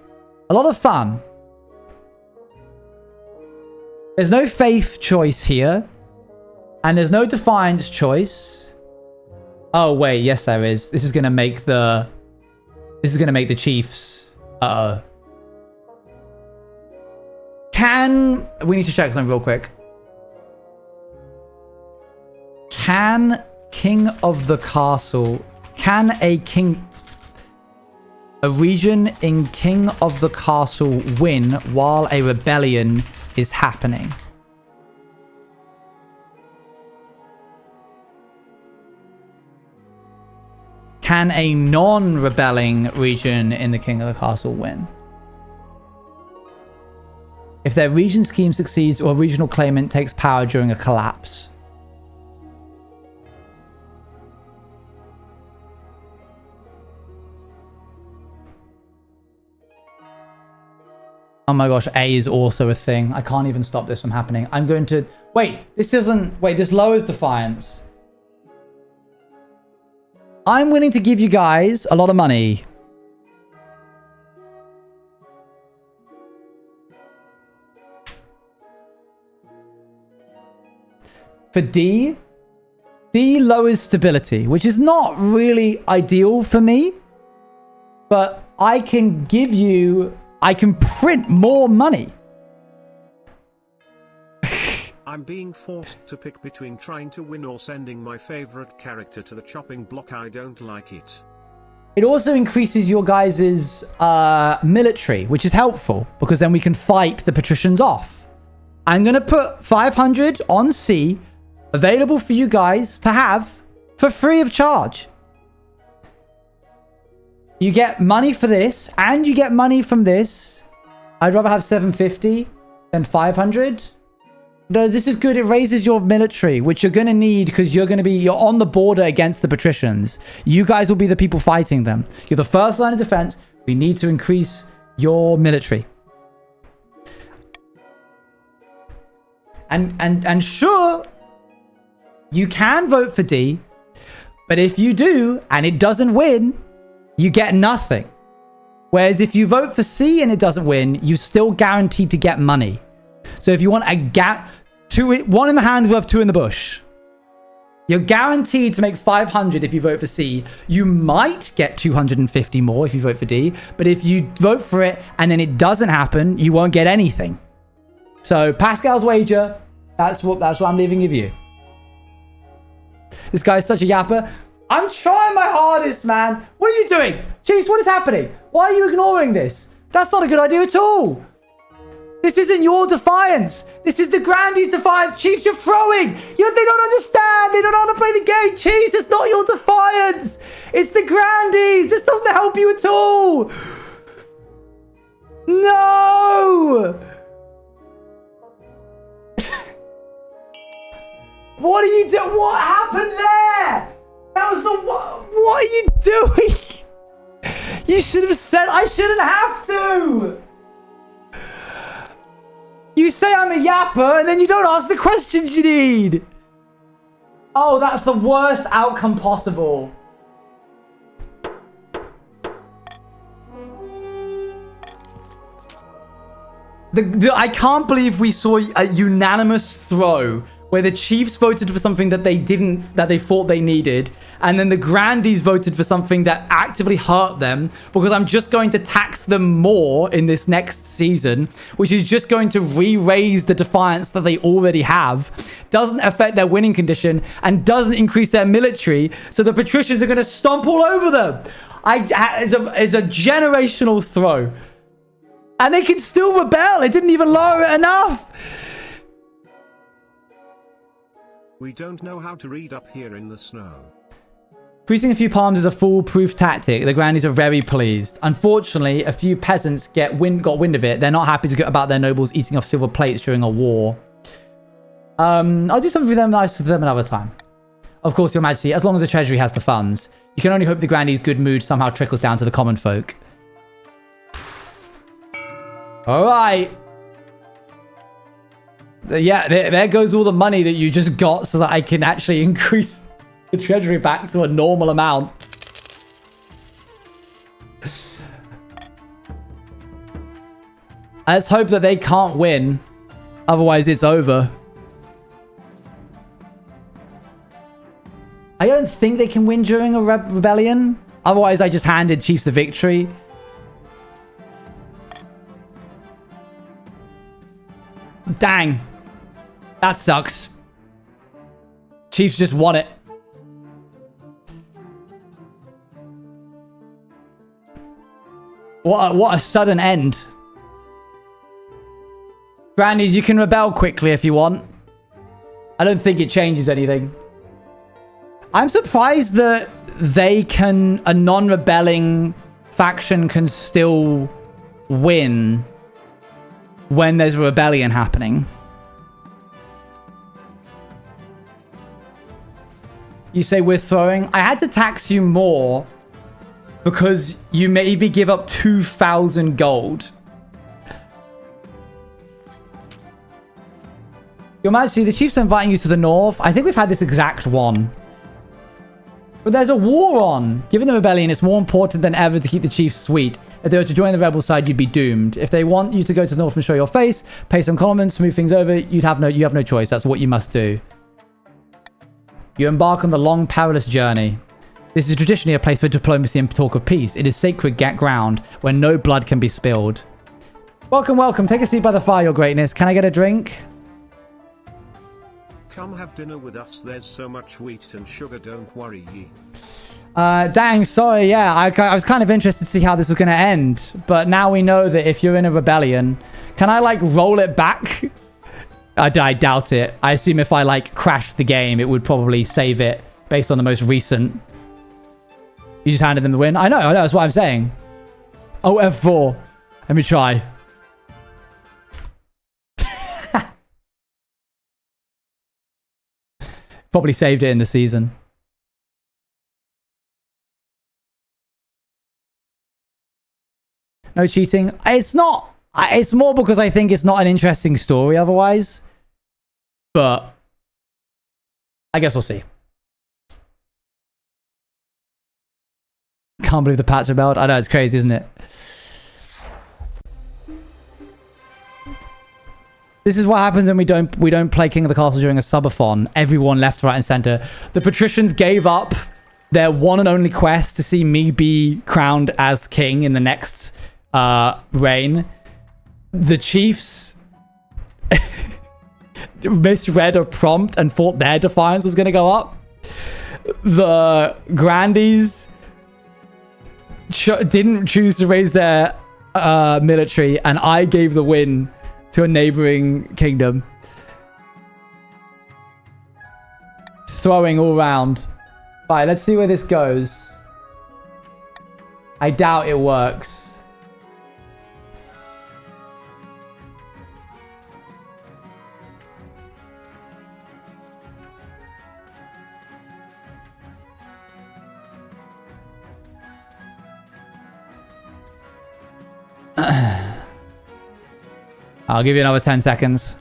a lot of fun. There's no faith choice here. And there's no defiance choice. Oh, wait. Yes, there is. This is going to make the... This is going to make the chiefs... Uh-oh. Can... We need to check something real quick. Can King of the Castle... Can a king... A region in King of the Castle win while a rebellion is happening? Can a non-rebelling region in the King of the Castle win? If their region scheme succeeds or a regional claimant takes power during a collapse. Oh my gosh, A is also a thing. I can't even stop this from happening. I'm going to... Wait, this isn't... Wait, this lowers Defiance. I'm willing to give you guys a lot of money. For D, D lowers stability, which is not really ideal for me. But I can give you... I can print more money. I'm being forced to pick between trying to win or sending my favorite character to the chopping block. I don't like it. It also increases your guys' military, which is helpful because then we can fight the patricians off. I'm going to put 500 on C, available for you guys to have for free of charge. You get money for this and you get money from this. I'd rather have 750 than 500. No, this is good. It raises your military, which you're going to need because you're on the border against the patricians. You guys will be the people fighting them. You're the first line of defense. We need to increase your military. And sure, you can vote for D, but if you do and it doesn't win, you get nothing. Whereas if you vote for C and it doesn't win, you're still guaranteed to get money. So if you want a gap, one in the hand worth two in the bush. You're guaranteed to make 500 if you vote for C. You might get 250 more if you vote for D. But if you vote for it and then it doesn't happen, you won't get anything. So Pascal's wager, that's what I'm leaving with you. This guy's such a yapper. I'm trying my hardest, man. What are you doing? Chiefs, what is happening? Why are you ignoring this? That's not a good idea at all. This isn't your Defiance. This is the Grandy's Defiance. Chiefs, you're throwing. They don't understand. They don't know how to play the game. Chiefs, it's not your Defiance. It's the Grandy's. This doesn't help you at all. No. What are you doing? What happened there? That was the... What are you doing? You should have said... I shouldn't have to. You say I'm a yapper and then you don't ask the questions you need. Oh, that's the worst outcome possible. I can't believe we saw a unanimous throw where the Chiefs voted for something that they thought they needed, and then the Grandies voted for something that actively hurt them, because I'm just going to tax them more in this next season, which is just going to re-raise the Defiance that they already have, doesn't affect their winning condition, and doesn't increase their military, so the patricians are going to stomp all over them. It's a generational throw. And they can still rebel. It didn't even lower it enough. We don't know how to read up here in the snow. Increasing a few palms is a foolproof tactic. The Grandies are very pleased. Unfortunately, a few peasants got wind of it. They're not happy to go about their nobles eating off silver plates during a war. I'll do something for them nice for them another time. Of course, Your Majesty, as long as the treasury has the funds. You can only hope the Grandies' good mood somehow trickles down to the common folk. All right. Yeah, there goes all the money that you just got so that I can actually increase the treasury back to a normal amount. Let's hope that they can't win. Otherwise, it's over. I don't think they can win during a rebellion. Otherwise, I just handed Chiefs the victory. Dang. That sucks. Chiefs just won it. What a sudden end. Grandies, you can rebel quickly if you want. I don't think it changes anything. I'm surprised that a non-rebelling faction can still win when there's a rebellion happening. You say we're throwing. I had to tax you more because you maybe give up 2,000 gold. Your Majesty, the chiefs are inviting you to the north. I think we've had this exact one. But there's a war on. Given the rebellion, it's more important than ever to keep the chiefs sweet. If they were to join the rebel side, you'd be doomed. If they want you to go to the north and show your face, pay some compliments, smooth things over, you have no choice. That's what you must do. You embark on the long, perilous journey. This is traditionally a place for diplomacy and talk of peace. It is sacred ground where no blood can be spilled. Welcome, welcome. Take a seat by the fire, your greatness. Can I get a drink? Come have dinner with us. There's so much wheat and sugar. Don't worry ye. Dang, sorry. Yeah, I was kind of interested to see how this was going to end. But now we know that if you're in a rebellion, can I like roll it back? I doubt it. I assume if I like crashed the game, it would probably save it based on the most recent. You just handed them the win. I know. That's what I'm saying. Oh, F4. Let me try. Probably saved it in the season. No cheating. It's not. It's more because I think it's not an interesting story otherwise. But I guess we'll see. Can't believe the patch rebelled. I know, it's crazy, isn't it? This is what happens when we don't play King of the Castle during a subathon. Everyone left, right, and center. The patricians gave up their one and only quest to see me be crowned as king in the next reign. The chiefs misread a prompt and thought their defiance was going to go up. The grandees didn't choose to raise their military, and I gave the win to a neighboring kingdom. Throwing all around. Right, let's see where this goes. I doubt it works. I'll give you another 10 seconds.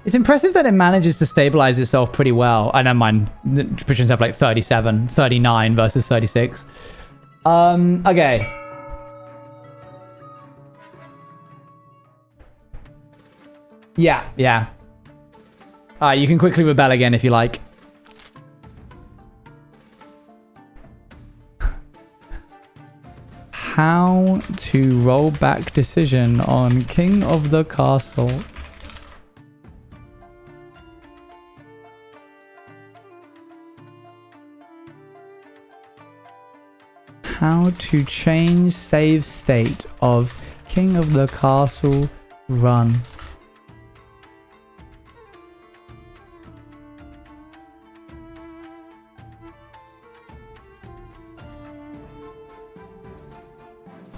It's impressive that it manages to stabilize itself pretty well. I don't mind. The patricians have like 37, 39 versus 36. Okay. Yeah. Alright, you can quickly rebel again if you like. How to roll back decision on King of the Castle. How to change save state of King of the Castle run.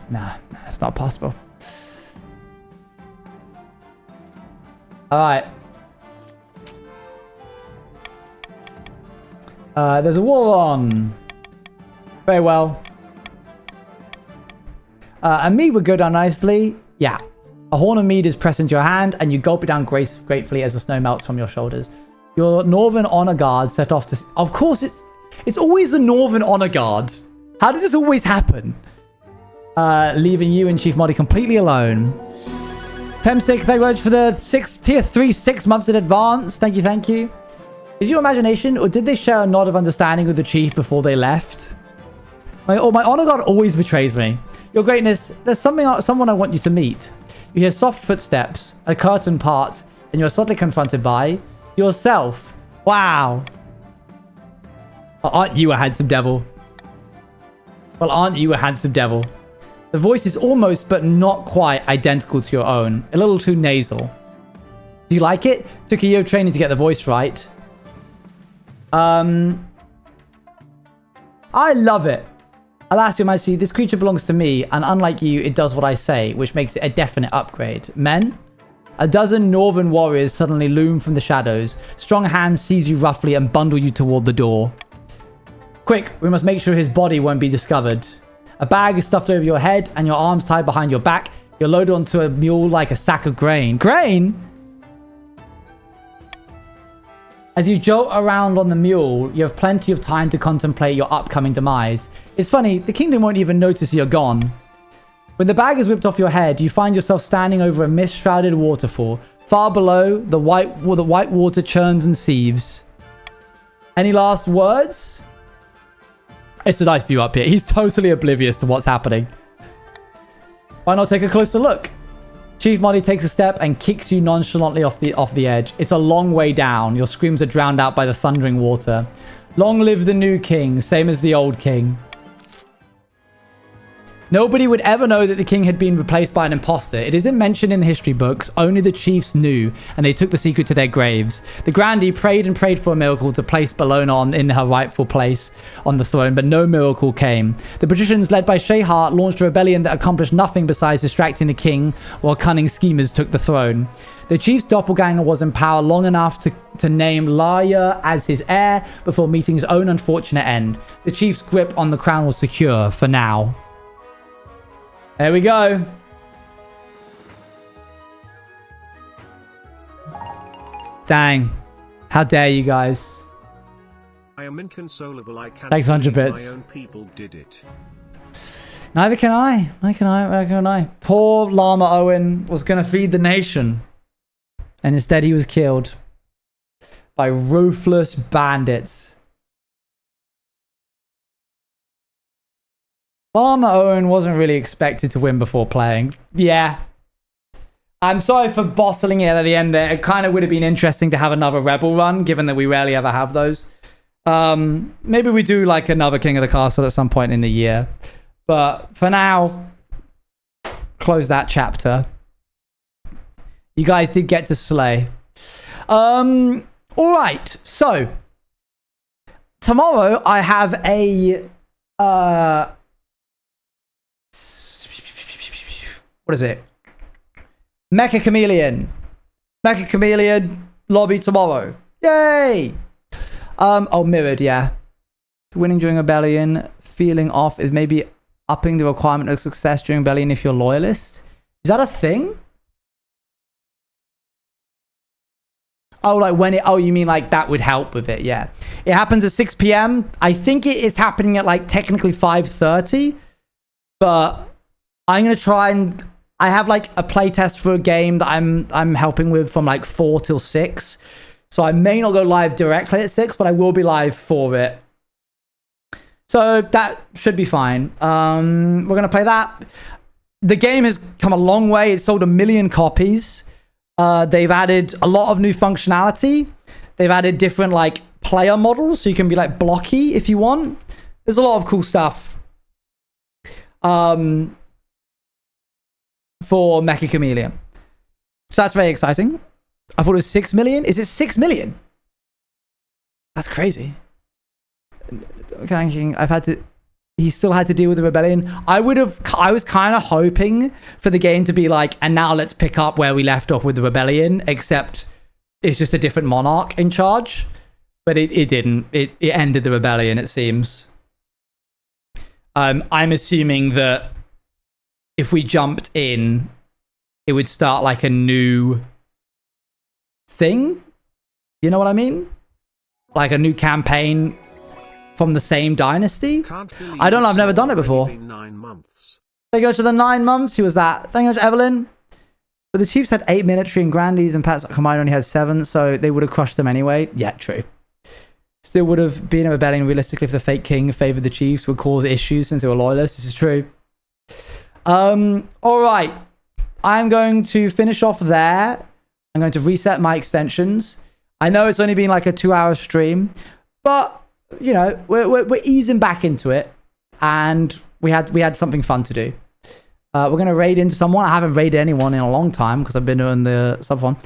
Nah, it's not possible. Alright. There's a war on. Very well. And mead would go down nicely. Yeah. A horn of mead is pressed into your hand, and you gulp it down gratefully as the snow melts from your shoulders. Your Northern Honor Guard set off to... Of course, it's always the Northern Honor Guard. How does this always happen? Leaving you and Chief Moddy completely alone. Temstick, thank you very much for the tier 3 6 months in advance. Thank you. Is your imagination, or did they share a nod of understanding with the chief before they left? My honor guard always betrays me. Your greatness, there's someone I want you to meet. You hear soft footsteps, a curtain parts, and you're suddenly confronted by yourself. Wow. Aren't you a handsome devil? Well, aren't you a handsome devil? The voice is almost, but not quite, identical to your own. A little too nasal. Do you like it? Took a year of training to get the voice right. I love it. Alas, Your Majesty, this creature belongs to me, and unlike you, it does what I say, which makes it a definite upgrade. Men? A dozen northern warriors suddenly loom from the shadows. Strong hands seize you roughly and bundle you toward the door. Quick, we must make sure his body won't be discovered. A bag is stuffed over your head and your arms tied behind your back. You're loaded onto a mule like a sack of grain. Grain? As you jolt around on the mule, you have plenty of time to contemplate your upcoming demise. It's funny, the kingdom won't even notice you're gone. When the bag is whipped off your head, you find yourself standing over a mist-shrouded waterfall. Far below, the white water churns and sieves. Any last words? It's a nice view up here. He's totally oblivious to what's happening. Why not take a closer look? Chief Molly takes a step and kicks you nonchalantly off the edge. It's a long way down. Your screams are drowned out by the thundering water. Long live the new king, same as the old king. Nobody would ever know that the king had been replaced by an imposter. It isn't mentioned in the history books. Only the chiefs knew, and they took the secret to their graves. The Grandee prayed and prayed for a miracle to place Bellona in her rightful place on the throne, but no miracle came. The patricians, led by Shayhart, launched a rebellion that accomplished nothing besides distracting the king, while cunning schemers took the throne. The chief's doppelganger was in power long enough to name Laya as his heir before meeting his own unfortunate end. The chief's grip on the crown was secure for now. There we go. Dang. How dare you guys. I am inconsolable. I can't Thanks, 100 believe bits. my own people did it. Neither can I. Neither can I. Poor Llama Owen was going to feed the nation. And instead he was killed by ruthless bandits. Llama Owen wasn't really expected to win before playing. Yeah. I'm sorry for bottling it at the end there. It kind of would have been interesting to have another Rebel run, given that we rarely ever have those. Maybe we do like another King of the Castle at some point in the year. But for now, close that chapter. You guys did get to slay. All right. So, tomorrow I have a... what is it? Mecha Chameleon lobby tomorrow. Yay! Oh, mirrored, yeah. Winning during rebellion, feeling off is maybe upping the requirement of success during rebellion if you're loyalist. Is that a thing? Oh, like when it... Oh, you mean like that would help with it, yeah. It happens at 6 p.m. I think it is happening at like technically 5:30. But I'm going to try and... I have like a playtest for a game that I'm helping with from like 4 till 6. So I may not go live directly at 6, but I will be live for it. So that should be fine. We're going to play that. The game has come a long way. It's sold 1 million copies. They've added a lot of new functionality. They've added different like player models, so you can be like blocky if you want. There's a lot of cool stuff. For Mecha Chameleon. So that's very exciting. I thought it was 6 million. Is it 6 million? That's crazy. He still had to deal with the rebellion. I was kind of hoping for the game to be like, and now let's pick up where we left off with the rebellion, except it's just a different monarch in charge. But it didn't. It ended the rebellion, it seems. I'm assuming that if we jumped in, it would start like a new thing. You know what I mean? Like a new campaign from the same dynasty. I don't know. I've never done it before. 9 months. They go to the 9 months. Who was that? Thank you much, Evelyn. But the Chiefs had 8 military and Grandees, and Pat's combined only had 7, so they would have crushed them anyway. Yeah, true. Still would have been a rebellion realistically if the fake king favored the Chiefs, would cause issues since they were loyalists. This is true. All right. I'm going to finish off there. I'm going to reset my extensions. I know it's only been like a 2-hour stream, but you know, we're easing back into it, and we had something fun to do. We're going to raid into someone. I haven't raided anyone in a long time because I've been doing the sub one.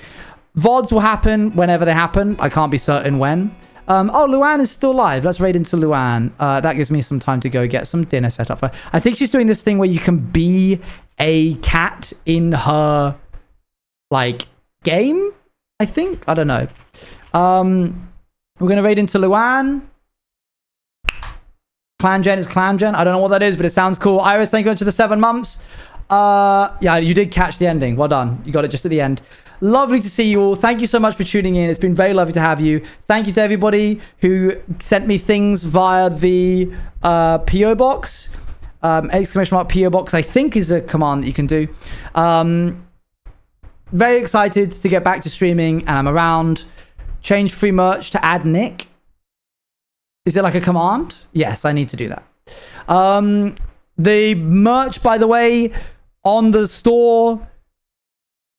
VODs will happen whenever they happen. I can't be certain when. Oh, Luan is still live. Let's raid into Luan. That gives me some time to go get some dinner set up for her. I think she's doing this thing where you can be a cat in her, like, game, I think. I don't know. We're going to raid into Luan. Clan Gen is Clan Gen. I don't know what that is, but it sounds cool. Iris, thank you for the 7 months. Yeah, you did catch the ending. Well done. You got it just at the end. Lovely to see you all. Thank you so much for tuning in. It's been very lovely to have you. Thank you to everybody who sent me things via the PO box. Exclamation mark PO box, I think, is a command that you can do. Very excited to get back to streaming, and I'm around. Change free merch to add Nick. Is it like a command? Yes, I need to do that. The merch, by the way, on the store,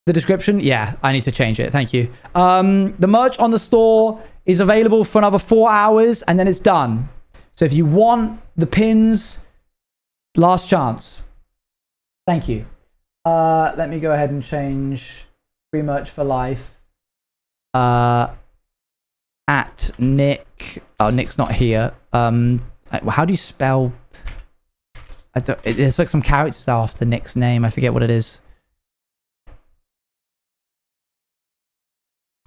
the description, yeah, I need to change it. Thank you. The merch on the store is available for another 4 hours, and then it's done. So if you want the pins, last chance. Thank you. Let me go ahead and change free merch for life. At Nick. Oh, Nick's not here. How do you spell? There's like some characters after Nick's name. I forget what it is.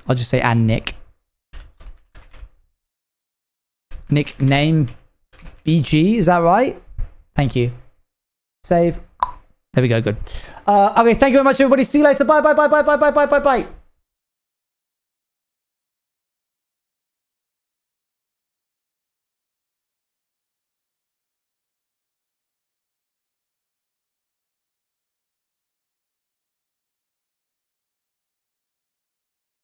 I'll just say and Nick. Nick name BG. Is that right? Thank you. Save. There we go. Good. Okay. Thank you very much, everybody. See you later. Bye. Bye. Bye. Bye. Bye. Bye. Bye. Bye. Bye.